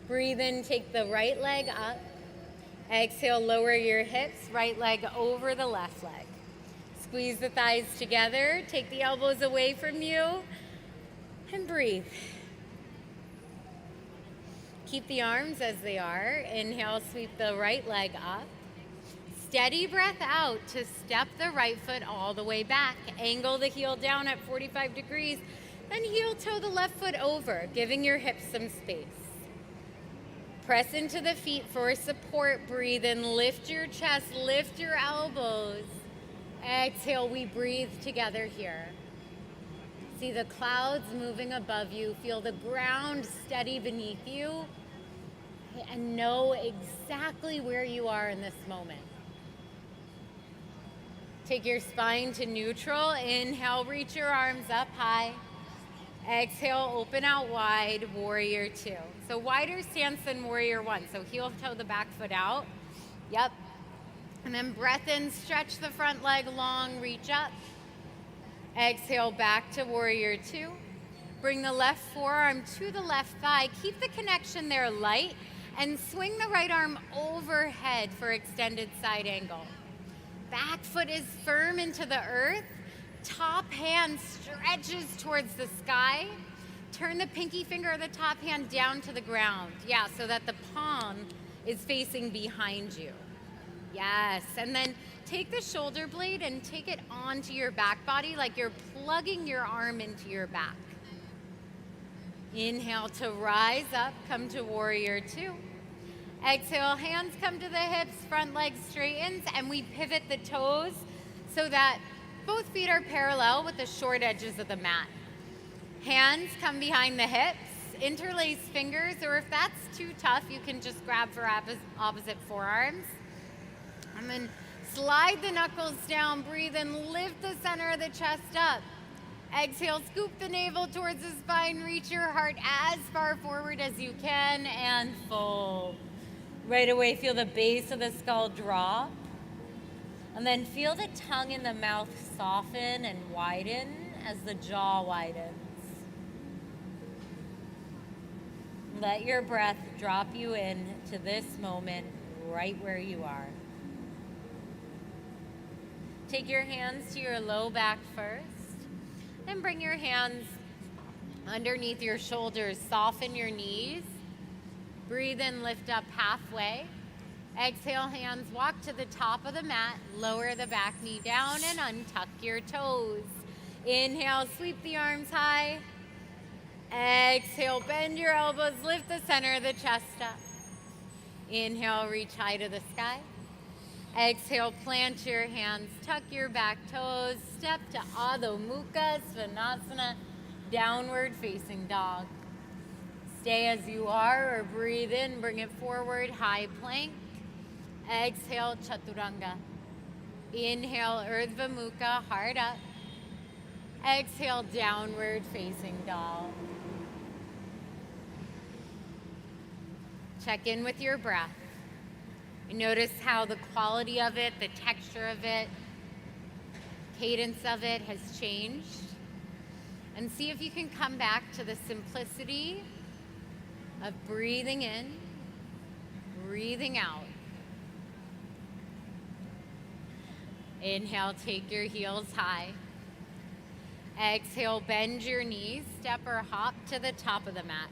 Breathe in, take the right leg up. Exhale, lower your hips, right leg over the left leg. Squeeze the thighs together, take the elbows away from you, and breathe. Keep the arms as they are. Inhale, sweep the right leg up. Steady breath out to step the right foot all the way back. Angle the heel down at 45 degrees, then heel toe the left foot over, giving your hips some space. Press into the feet for support. Breathe in, lift your chest, lift your elbows. Exhale, we breathe together here. See the clouds moving above you. Feel the ground steady beneath you. And know exactly where you are in this moment. Take your spine to neutral. Inhale, reach your arms up high. Exhale, open out wide, warrior two. So wider stance than warrior one. So heel toe the back foot out. Yep. And then breath in, stretch the front leg long, reach up. Exhale, back to warrior two. Bring the left forearm to the left thigh. Keep the connection there light and swing the right arm overhead for extended side angle. Back foot is firm into the earth. Top hand stretches towards the sky. Turn the pinky finger of the top hand down to the ground. Yeah, so that the palm is facing behind you. Yes, and then take the shoulder blade and take it onto your back body like you're plugging your arm into your back. Inhale to rise up, come to warrior two. Exhale, hands come to the hips, front leg straightens, and we pivot the toes so that both feet are parallel with the short edges of the mat. Hands come behind the hips, interlace fingers, or if that's too tough, you can just grab for opposite forearms. And then slide the knuckles down, breathe in, lift the center of the chest up. Exhale, scoop the navel towards the spine, reach your heart as far forward as you can, and fold. Right away, feel the base of the skull drop. And then feel the tongue in the mouth soften and widen as the jaw widens. Let your breath drop you in to this moment right where you are. Take your hands to your low back first. And bring your hands underneath your shoulders. Soften your knees. Breathe in, lift up halfway. Exhale, hands walk to the top of the mat. Lower the back knee down and untuck your toes. Inhale, sweep the arms high. Exhale, bend your elbows, lift the center of the chest up. Inhale, reach high to the sky. Exhale, plant your hands, tuck your back toes, step to Adho Mukha Svanasana, downward facing dog. Stay as you are or breathe in, bring it forward, high plank. Exhale, Chaturanga. Inhale, Urdhva Mukha, heart up. Exhale, downward facing dog. Check in with your breath. Notice how the quality of it, the texture of it, cadence of it has changed. And see if you can come back to the simplicity of breathing in, breathing out. Inhale, take your heels high. Exhale, bend your knees, step or hop to the top of the mat.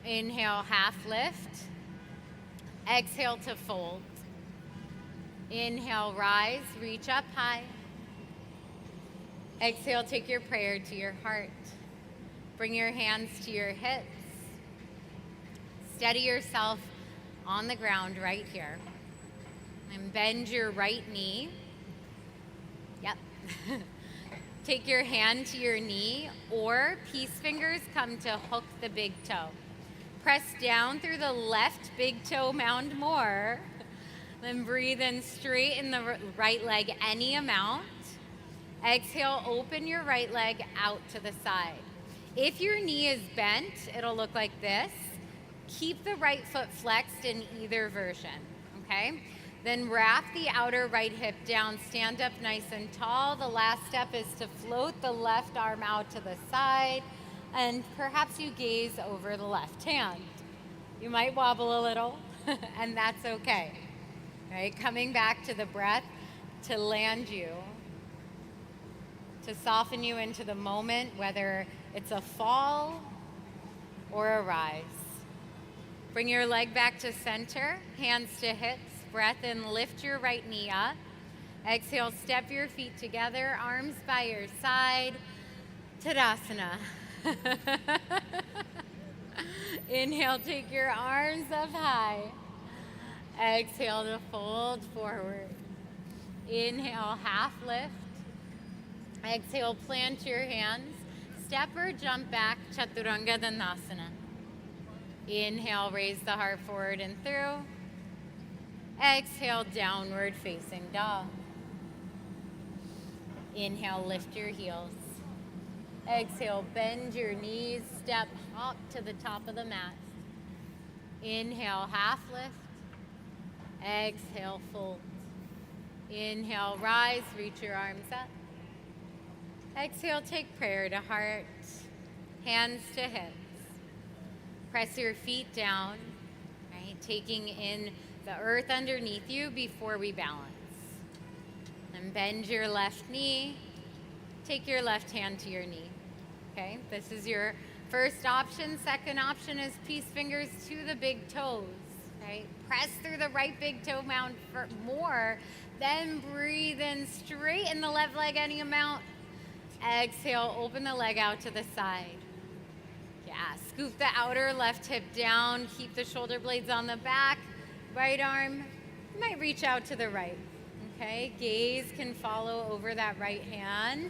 Inhale, half lift. Exhale to fold. Inhale, rise, reach up high. Exhale, take your prayer to your heart. Bring your hands to your hips. Steady yourself on the ground right here. And bend your right knee. Yep. Take your hand to your knee, or peace fingers come to hook the big toe. Press down through the left big toe mound more. Then breathe in, straighten the right leg any amount. Exhale, open your right leg out to the side. If your knee is bent, it'll look like this. Keep the right foot flexed in either version, okay? Then wrap the outer right hip down, stand up nice and tall. The last step is to float the left arm out to the side, and perhaps you gaze over the left hand. You might wobble a little, and that's okay. Right? Coming back to the breath to land you, to soften you into the moment, whether it's a fall or a rise. Bring your leg back to center, hands to hips, breath in, lift your right knee up. Exhale, step your feet together, arms by your side, Tadasana. Inhale, take your arms up high. Exhale to fold forward. Inhale, half lift. Exhale, plant your hands. Step or jump back, Chaturanga Dandasana. Inhale, raise the heart forward and through. Exhale, downward facing dog. Inhale, lift your heels. Exhale, bend your knees, step, hop to the top of the mat. Inhale, half lift. Exhale, fold. Inhale, rise, reach your arms up. Exhale, take prayer to heart, hands to hips. Press your feet down, right? Taking in the earth underneath you before we balance. And bend your left knee. Take your left hand to your knee. Okay, this is your first option. Second option is peace fingers to the big toes. Right? Press through the right big toe mound for more. Then breathe in, straighten the left leg any amount. Exhale, open the leg out to the side. Yeah, scoop the outer left hip down. Keep the shoulder blades on the back. Right arm might reach out to the right. Okay, gaze can follow over that right hand.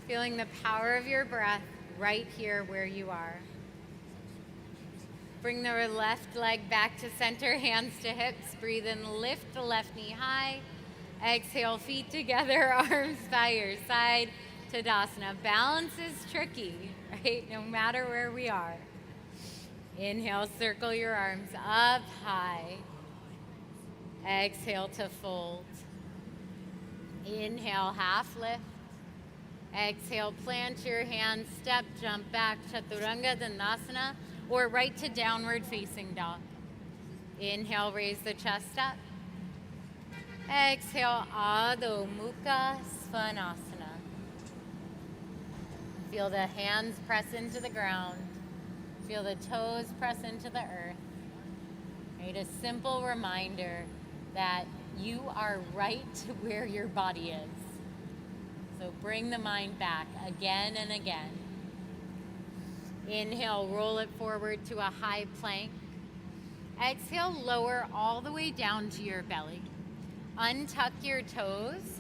Feeling the power of your breath right here where you are. Bring the left leg back to center, hands to hips. Breathe in, lift the left knee high. Exhale, feet together, arms by your side. Tadasana. Balance is tricky, right? No matter where we are. Inhale, circle your arms up high. Exhale to fold. Inhale, half lift. Exhale, plant your hands, step, jump back, Chaturanga Dandasana, or right to downward facing dog. Inhale, raise the chest up. Exhale, Adho Mukha Svanasana. Feel the hands press into the ground. Feel the toes press into the earth. Right? A simple reminder that you are right where your body is. So bring the mind back again and again. Inhale, roll it forward to a high plank. Exhale, lower all the way down to your belly. Untuck your toes.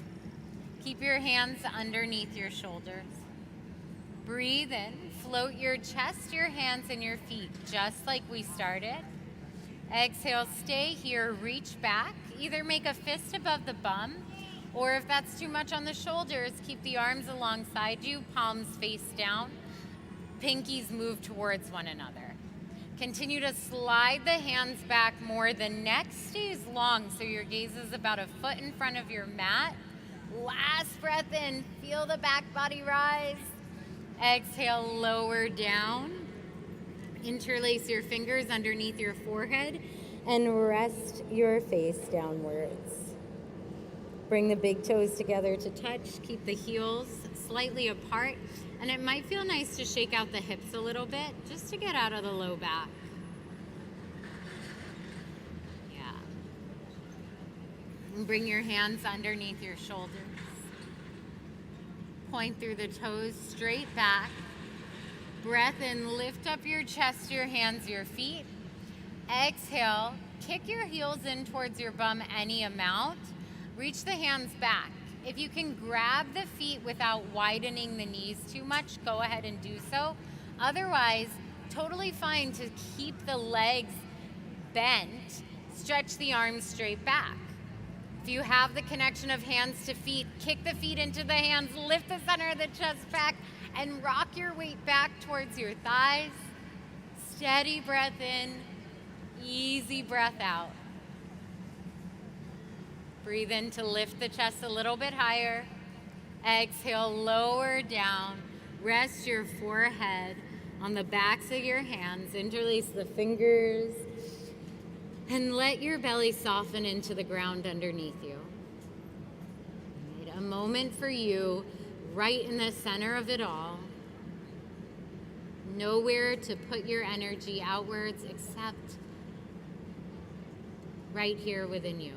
Keep your hands underneath your shoulders. Breathe in, float your chest, your hands, and your feet, just like we started. Exhale, stay here, reach back. Either make a fist above the bum, or if that's too much on the shoulders, keep the arms alongside you, palms face down. Pinkies move towards one another. Continue to slide the hands back more. The neck stays long, so your gaze is about a foot in front of your mat. Last breath in, feel the back body rise. Exhale, lower down. Interlace your fingers underneath your forehead and rest your face downwards. Bring the big toes together to touch. Keep the heels slightly apart. And it might feel nice to shake out the hips a little bit just to get out of the low back. Yeah. And bring your hands underneath your shoulders. Point through the toes straight back. Breath in, lift up your chest, your hands, your feet. Exhale, kick your heels in towards your bum any amount. Reach the hands back. If you can grab the feet without widening the knees too much, go ahead and do so. Otherwise, totally fine to keep the legs bent. Stretch the arms straight back. If you have the connection of hands to feet, kick the feet into the hands, lift the center of the chest back, and rock your weight back towards your thighs. Steady breath in, easy breath out. Breathe in to lift the chest a little bit higher. Exhale, lower down. Rest your forehead on the backs of your hands. Interlace the fingers. And let your belly soften into the ground underneath you. A moment for you, right in the center of it all. Nowhere to put your energy outwards except right here within you.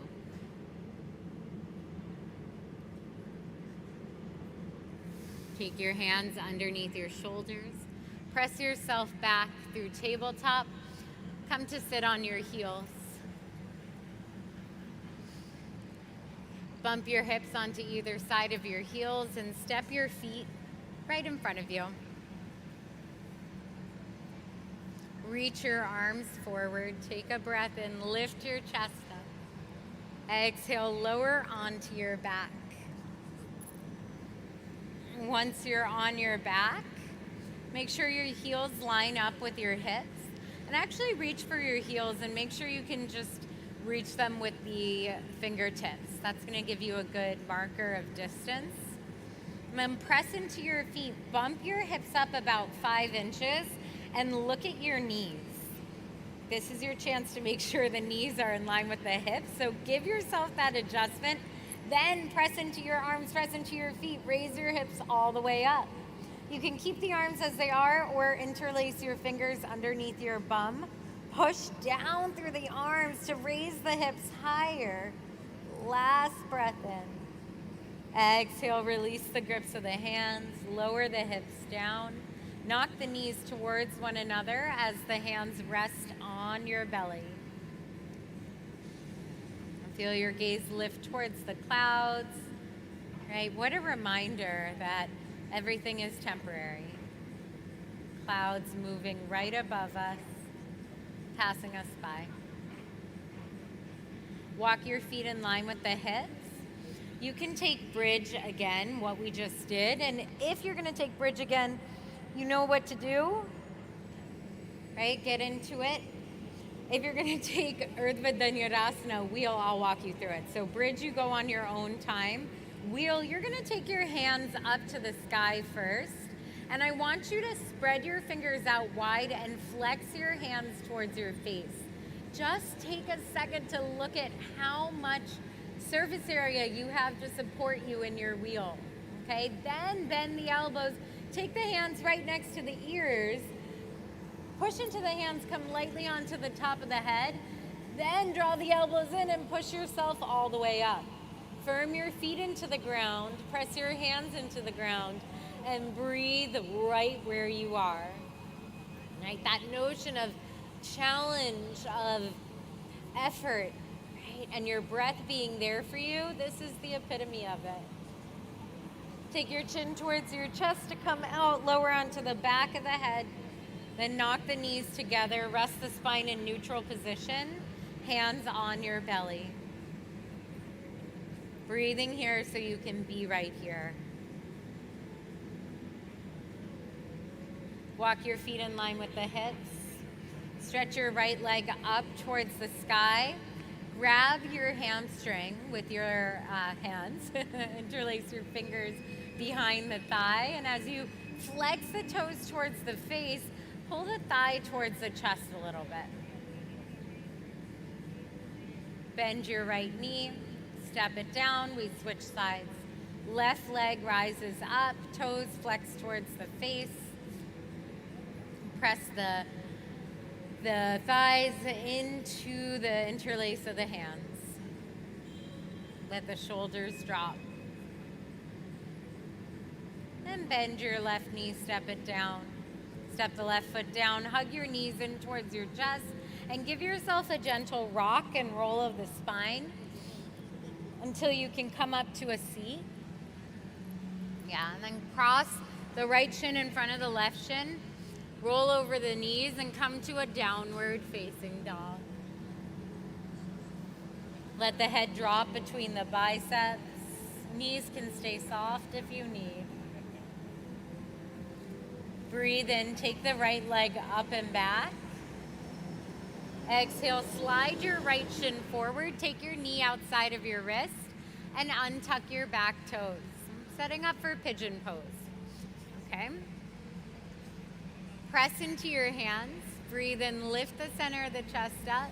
Take your hands underneath your shoulders. Press yourself back through tabletop. Come to sit on your heels. Bump your hips onto either side of your heels and step your feet right in front of you. Reach your arms forward. Take a breath in. Lift your chest up. Exhale, lower onto your back. Once you're on your back, make sure your heels line up with your hips. And actually reach for your heels and make sure you can just reach them with the fingertips. That's going to give you a good marker of distance. And then press into your feet. Bump your hips up about 5 inches and look at your knees. This is your chance to make sure the knees are in line with the hips. So give yourself that adjustment. Then press into your arms, press into your feet. Raise your hips all the way up. You can keep the arms as they are or interlace your fingers underneath your bum. Push down through the arms to raise the hips higher. Last breath in. Exhale, release the grips of the hands. Lower the hips down. Knock the knees towards one another as the hands rest on your belly. Feel your gaze lift towards the clouds. Right? What a reminder that everything is temporary. Clouds moving right above us, passing us by. Walk your feet in line with the hips. You can take bridge again, what we just did. And if you're going to take bridge again, you know what to do, right? Get into it. If you're going to take Urdhva Dhanurasana, wheel, I'll walk you through it. So bridge, you go on your own time. Wheel, you're going to take your hands up to the sky first. And I want you to spread your fingers out wide and flex your hands towards your face. Just take a second to look at how much surface area you have to support you in your wheel. Okay, then bend the elbows. Take the hands right next to the ears. Push into the hands, come lightly onto the top of the head. Then draw the elbows in and push yourself all the way up. Firm your feet into the ground. Press your hands into the ground. And breathe right where you are. Right? That notion of challenge, of effort, right? And your breath being there for you, this is the epitome of it. Take your chin towards your chest to come out, lower onto the back of the head. Then knock the knees together, rest the spine in neutral position, hands on your belly. Breathing here so you can be right here. Walk your feet in line with the hips. Stretch your right leg up towards the sky. Grab your hamstring with your hands. Interlace your fingers behind the thigh. And as you flex the toes towards the face, pull the thigh towards the chest a little bit. Bend your right knee. Step it down. We switch sides. Left leg rises up. Toes flex towards the face. Press the thighs into the interlace of the hands. Let the shoulders drop. Then bend your left knee, step it down. Step the left foot down, hug your knees in towards your chest, and give yourself a gentle rock and roll of the spine until you can come up to a C. Yeah, and then cross the right shin in front of the left shin. Roll over the knees and come to a downward facing dog. Let the head drop between the biceps. Knees can stay soft if you need. Breathe in, take the right leg up and back. Exhale, slide your right shin forward. Take your knee outside of your wrist and untuck your back toes. Setting up for Pigeon Pose. Okay? Press into your hands. Breathe in, lift the center of the chest up.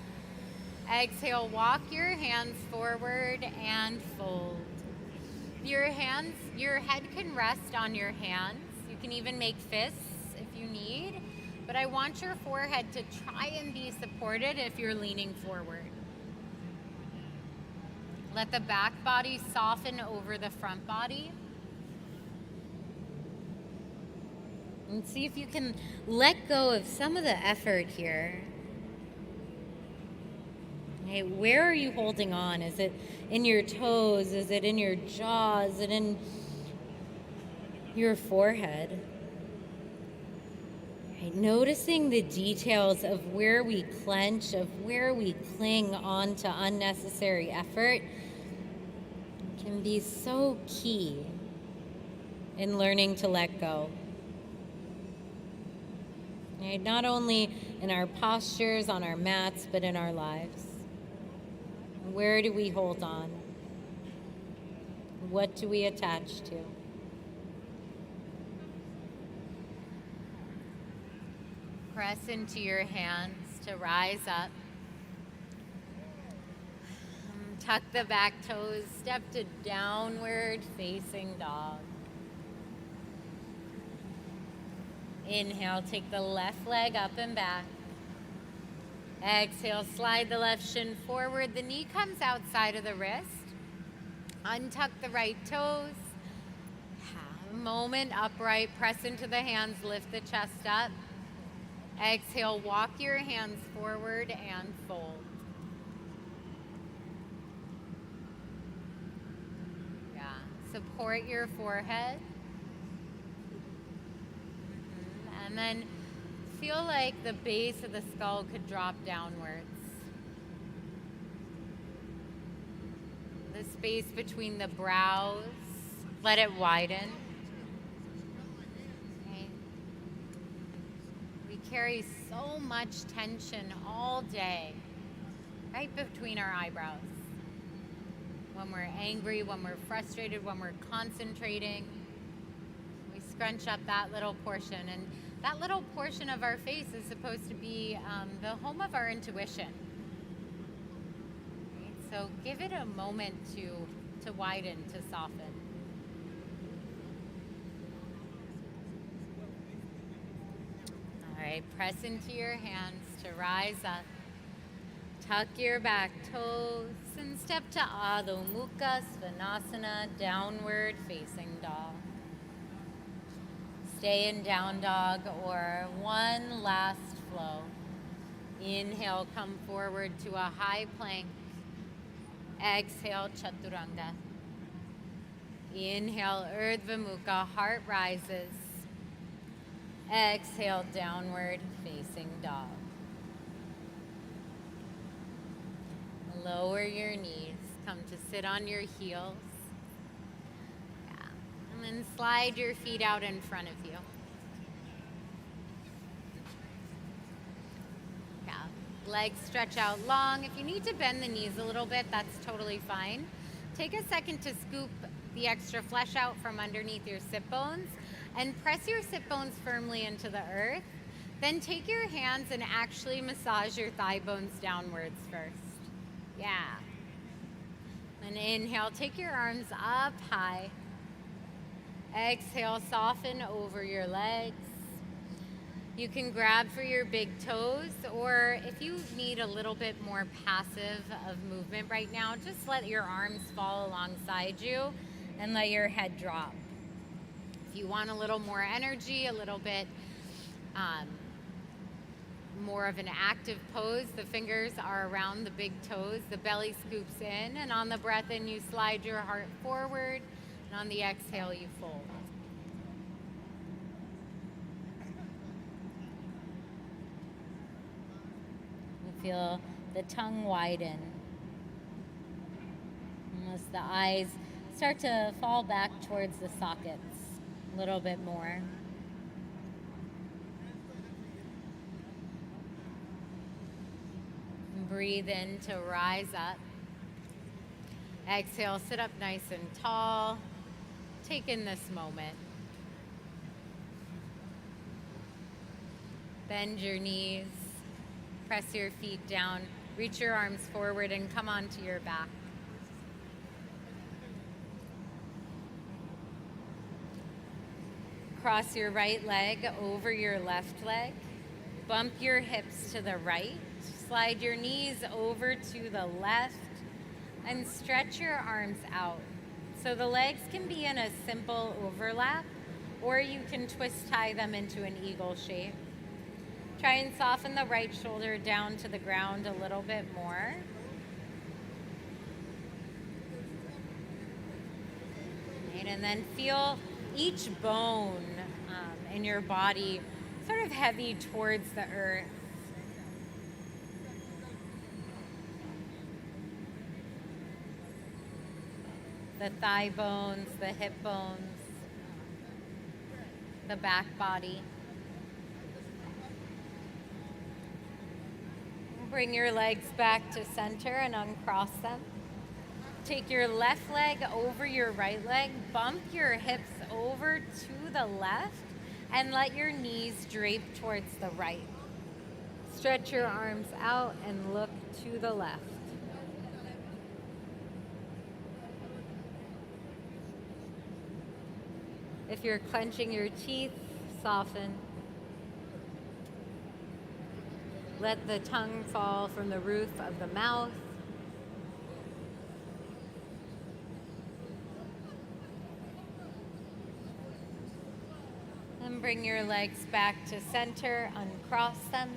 Exhale, walk your hands forward and fold. Your head can rest on your hands. You can even make fists if you need, but I want your forehead to try and be supported if you're leaning forward. Let the back body soften over the front body. And see if you can let go of some of the effort here. Okay, where are you holding on? Is it in your toes? Is it in your jaw? Is it in your forehead? Okay, noticing the details of where we clench, of where we cling on to unnecessary effort can be so key in learning to let go. Right? Not only in our postures, on our mats, but in our lives. Where do we hold on? What do we attach to? Press into your hands to rise up. Tuck the back toes, step to downward facing dog. Inhale, take the left leg up and back. Exhale, slide the left shin forward. The knee comes outside of the wrist. Untuck the right toes. Have a moment upright. Press into the hands. Lift the chest up. Exhale, walk your hands forward and fold. Yeah. Support your forehead. And then feel like the base of the skull could drop downwards. The space between the brows, let it widen. Okay. We carry so much tension all day, right between our eyebrows. When we're angry, when we're frustrated, when we're concentrating, we scrunch up that little portion. And that little portion of our face is supposed to be the home of our intuition. Right? So give it a moment to widen, to soften. All right, press into your hands to rise up. Tuck your back toes and step to Adho Mukha Svanasana, downward facing dog. Stay in down dog or one last flow. Inhale, come forward to a high plank. Exhale, chaturanga. Inhale, Urdhva Mukha, heart rises. Exhale, downward facing dog. Lower your knees, come to sit on your heels. And then slide your feet out in front of you. Yeah. Legs stretch out long. If you need to bend the knees a little bit, that's totally fine. Take a second to scoop the extra flesh out from underneath your sit bones and press your sit bones firmly into the earth. Then take your hands and actually massage your thigh bones downwards first. Yeah. And inhale, take your arms up high. Exhale, soften over your legs. You can grab for your big toes, or if you need a little bit more passive of movement right now, just let your arms fall alongside you and let your head drop. If you want a little more energy, a little bit more of an active pose, the fingers are around the big toes, the belly scoops in, and on the breath in, you slide your heart forward. And on the exhale, you fold. You feel the tongue widen as the eyes start to fall back towards the sockets a little bit more. And breathe in to rise up. Exhale, sit up nice and tall. Take in this moment. Bend your knees, press your feet down, reach your arms forward and come onto your back. Cross your right leg over your left leg. Bump your hips to the right. Slide your knees over to the left and stretch your arms out. So the legs can be in a simple overlap, or you can twist tie them into an eagle shape. Try and soften the right shoulder down to the ground a little bit more. Right, and then feel each bone in your body sort of heavy towards the earth. The thigh bones, the hip bones, the back body. Bring your legs back to center and uncross them. Take your left leg over your right leg, bump your hips over to the left, and let your knees drape towards the right. Stretch your arms out and look to the left. If you're clenching your teeth, soften. Let the tongue fall from the roof of the mouth. And bring your legs back to center, uncross them.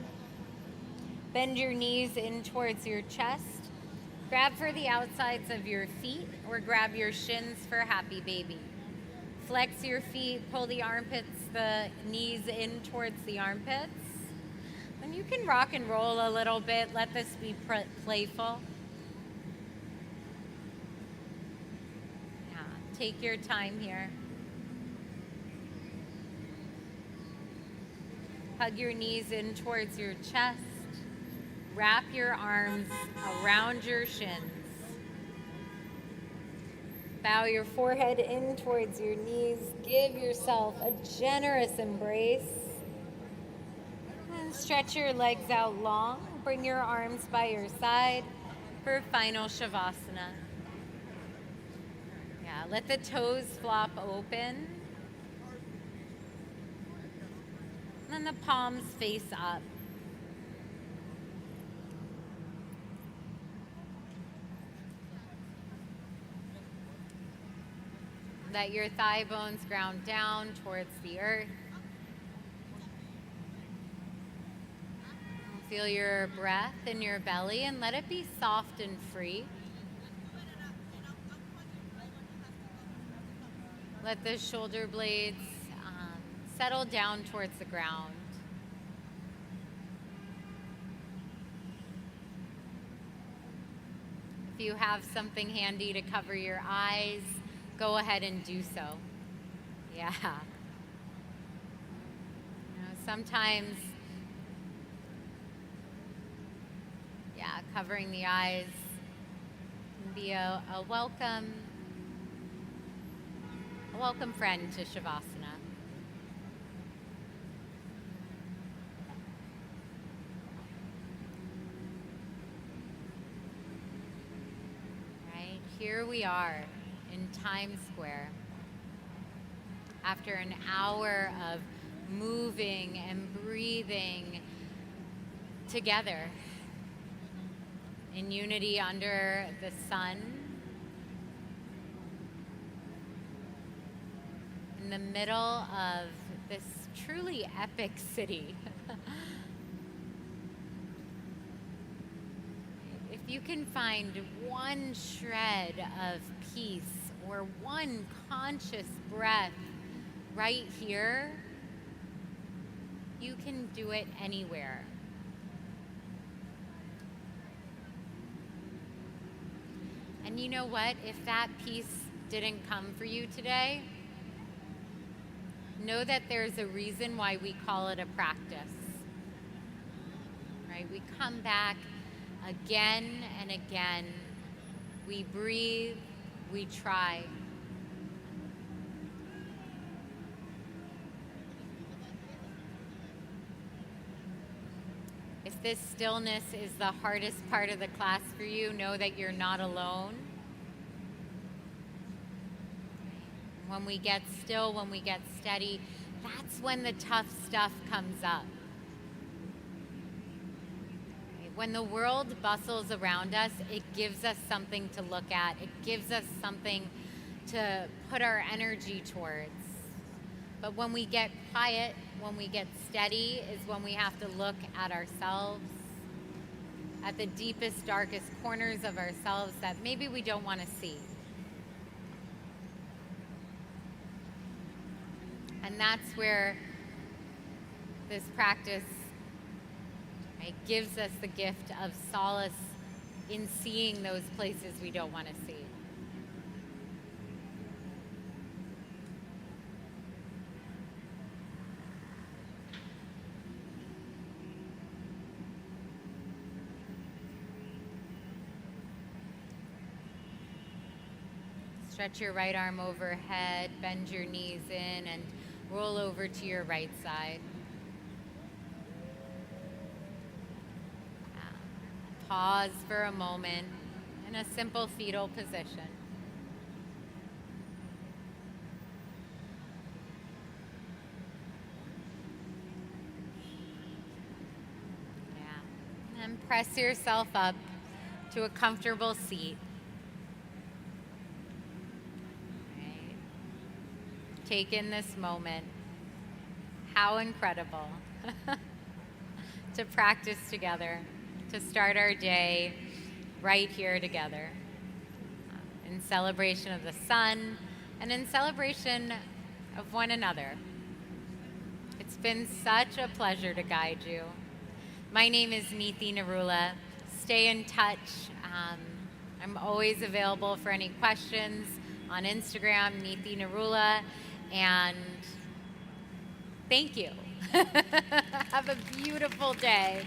Bend your knees in towards your chest. Grab for the outsides of your feet or grab your shins for happy baby. Flex your feet, pull the armpits, the knees in towards the armpits. And you can rock and roll a little bit. Let this be playful. Yeah, take your time here. Hug your knees in towards your chest. Wrap your arms around your shins. Bow your forehead in towards your knees. Give yourself a generous embrace. And stretch your legs out long. Bring your arms by your side for final Shavasana. Yeah, let the toes flop open. And then the palms face up. Let your thigh bones ground down towards the earth. Feel your breath in your belly and let it be soft and free. Let the shoulder blades settle down towards the ground. If you have something handy to cover your eyes, go ahead and do so. Yeah. Sometimes, covering the eyes can be a welcome friend to Shavasana. Right, here we are in Times Square. After an hour of moving and breathing together in unity under the sun, in the middle of this truly epic city. If you can find one shred of peace or one conscious breath right here, you can do it anywhere. And you know what? If that peace didn't come for you today, know that there's a reason why we call it a practice. Right? We come back again and again. We breathe, we try. If this stillness is the hardest part of the class for you, know that you're not alone. When we get still, when we get steady, that's when the tough stuff comes up. When the world bustles around us, it gives us something to look at. It gives us something to put our energy towards. But when we get quiet, when we get steady, is when we have to look at ourselves, at the deepest, darkest corners of ourselves that maybe we don't want to see. And that's where this practice, right, gives us the gift of solace in seeing those places we don't want to see. Stretch your right arm overhead, bend your knees in, and roll over to your right side. Pause for a moment in a simple fetal position. Yeah. And press yourself up to a comfortable seat. Right. Take in this moment. How incredible to practice together, to start our day right here together in celebration of the sun and in celebration of one another. It's been such a pleasure to guide you. My name is Neeti Narula. Stay in touch. I'm always available for any questions on Instagram, Neeti Narula, and thank you. Have a beautiful day.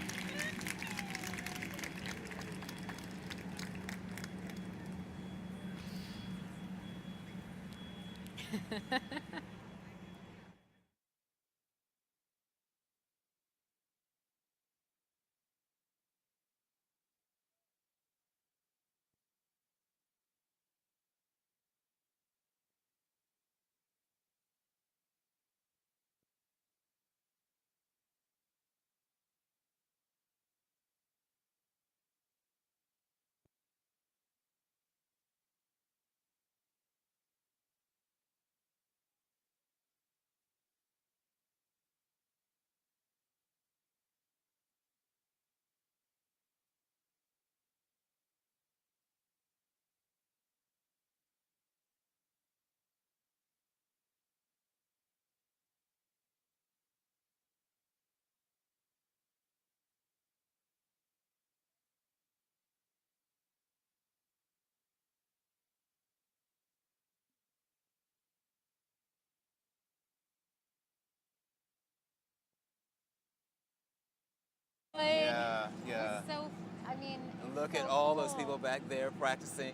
Yeah, yeah. So, I mean, And look so at all those cool. people back there practicing.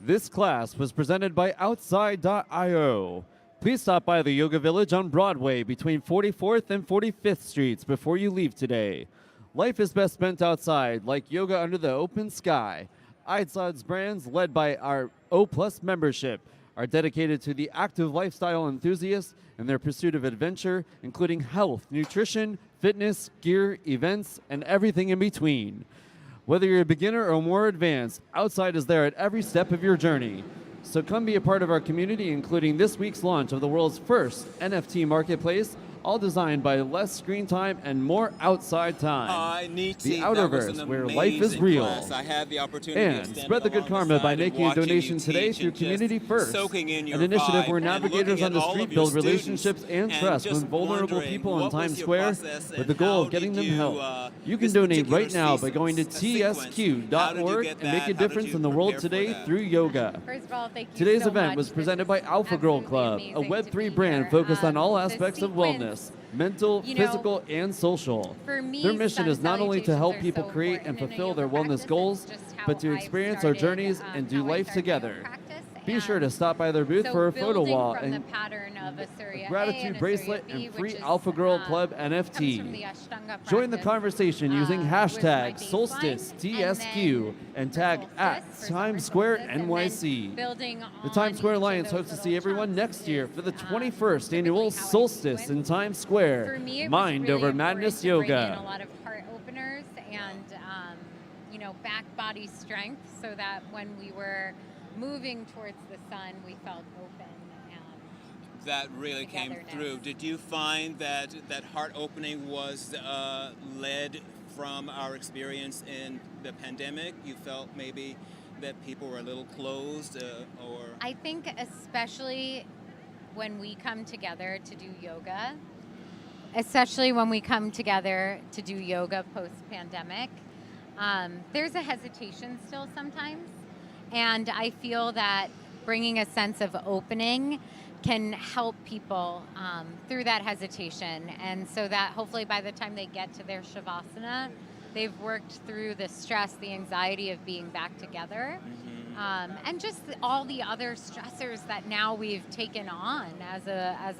This class was presented by Outside.io. Please stop by the Yoga Village on Broadway between 44th and 45th Streets before you leave today. Life is best spent outside, like yoga under the open sky. Outside's brands, led by our O Plus membership, are dedicated to the active lifestyle enthusiasts and their pursuit of adventure, including health, nutrition, fitness, gear, events, and everything in between. Whether you're a beginner or more advanced, Outside is there at every step of your journey. So come be a part of our community, including this week's launch of the world's first NFT marketplace, all designed by less screen time and more outside time. Neeti, The that was Outerverse, an where life is amazing real. class. I had the opportunity And of standing spread the good along karma by side and making a watching donation you today teach through and just Community First, soaking in your an initiative vibe where and navigators looking on the at all street of your build students relationships and trust just with vulnerable wondering people in what was Times your Square process with and the goal how of getting did them you, help. You can this donate particular right now by sequence, going to sequence, how did you tsq.org get and that? make a How did difference you in the world prepare for today that? through yoga. First of all, thank you Today's so event much. was This presented is by Alpha Girl absolutely Club, a amazing to Web3 be brand here. focused on all This aspects of sequence, wellness, mental, you know, physical, and social. for me, Their mission is sun not only to salutations help are people so create and important in a fulfill yoga their wellness practice. goals, It's just how but to I've experience our started, journeys and do how I life started my own together. practice. Be sure to And stop by their booth so for a photo building wall from and the pattern of a Surya A gratitude and a bracelet Surya B, and free which is, Alpha Girl Club comes from the NFT. Ashtanga Join the practice, conversation using was my hashtag baseline, Solstice and TSQ then and for tag Solstice, at for summer Times Square solstice, and then NYC. building The on Times Square each of Alliance those hopes to little see everyone chunks next year is, for the 21st typically annual how I Solstice in sequence. Times Square. For me, it was Mind really over important Madness to bring in Yoga. a lot of heart openers and back body strength, so that when we were moving towards the sun, we felt open. And That really came togetherness. through. Did you find that heart opening was led from our experience in the pandemic? You felt maybe that people were a little closed, or I think especially when we come together to do yoga, post-pandemic, there's a hesitation still sometimes. And I feel that bringing a sense of opening can help people through that hesitation. And so that hopefully by the time they get to their Shavasana, they've worked through the stress, the anxiety of being back together. And just all the other stressors that now we've taken on as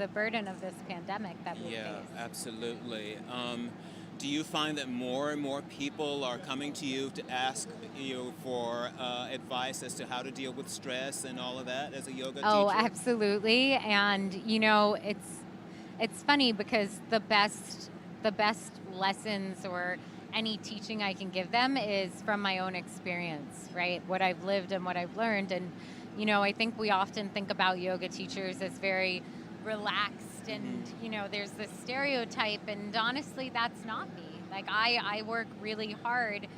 a burden of this pandemic that we yeah, face. absolutely. Do you find that more and more people are coming to you to ask you for advice as to how to deal with stress and all of that as a yoga Oh, teacher? absolutely. And it's funny because the best lessons or any teaching I can give them is from my own experience, right? What I've lived and what I've learned. And I think we often think about yoga teachers as very relaxed and there's this stereotype, and honestly that's not me. Like I work really hard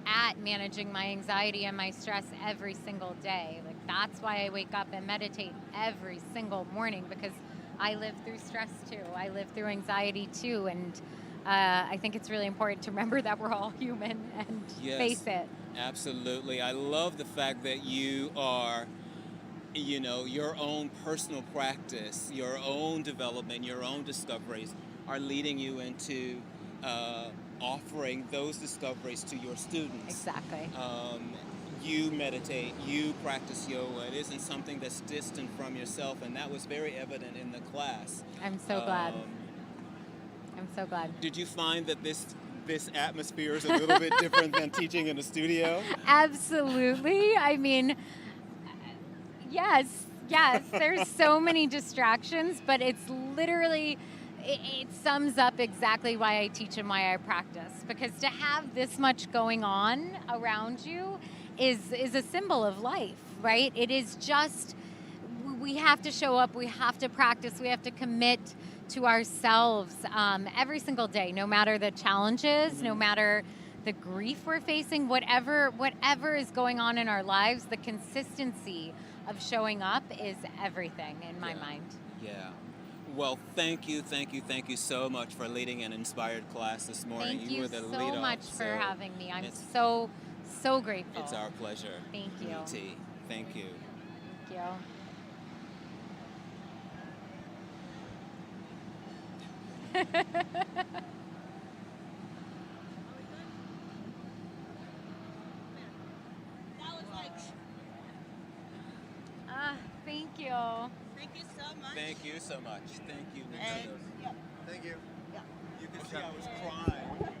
at managing my anxiety and my stress every single day. Like that's why I wake up and meditate every single morning, because I live through stress too. I live through anxiety too, and I think it's really important to remember that we're all human and Yes, face it. absolutely. I love the fact that you are, your own personal practice, your own development, your own discoveries are leading you into offering those discoveries to your students. Exactly. You meditate, you practice yoga. It isn't something that's distant from yourself, and that was very evident in the class. I'm so glad. I'm so glad. Did you find that this atmosphere is a little bit different than teaching in a studio? Absolutely. I mean, yes. There's so many distractions, but it's literally, it sums up exactly why I teach and why I practice. Because to have this much going on around you is a symbol of life, right? It is just, we have to show up, we have to practice, we have to commit to ourselves every single day, no matter the challenges, no matter the grief we're facing, whatever is going on in our lives, the consistency of showing up is everything in my mind. Yeah. Well, thank you so much for leading an inspired class this morning. Thank you were the so lead much off, for having me. I'm it's- so grateful. It's our pleasure. Thank you. Neeti. Thank you. Thank you. Thank you. Thank you so much. Thank you so much. Thank you, Neeti. And, yeah. Thank you. You can see I was crying.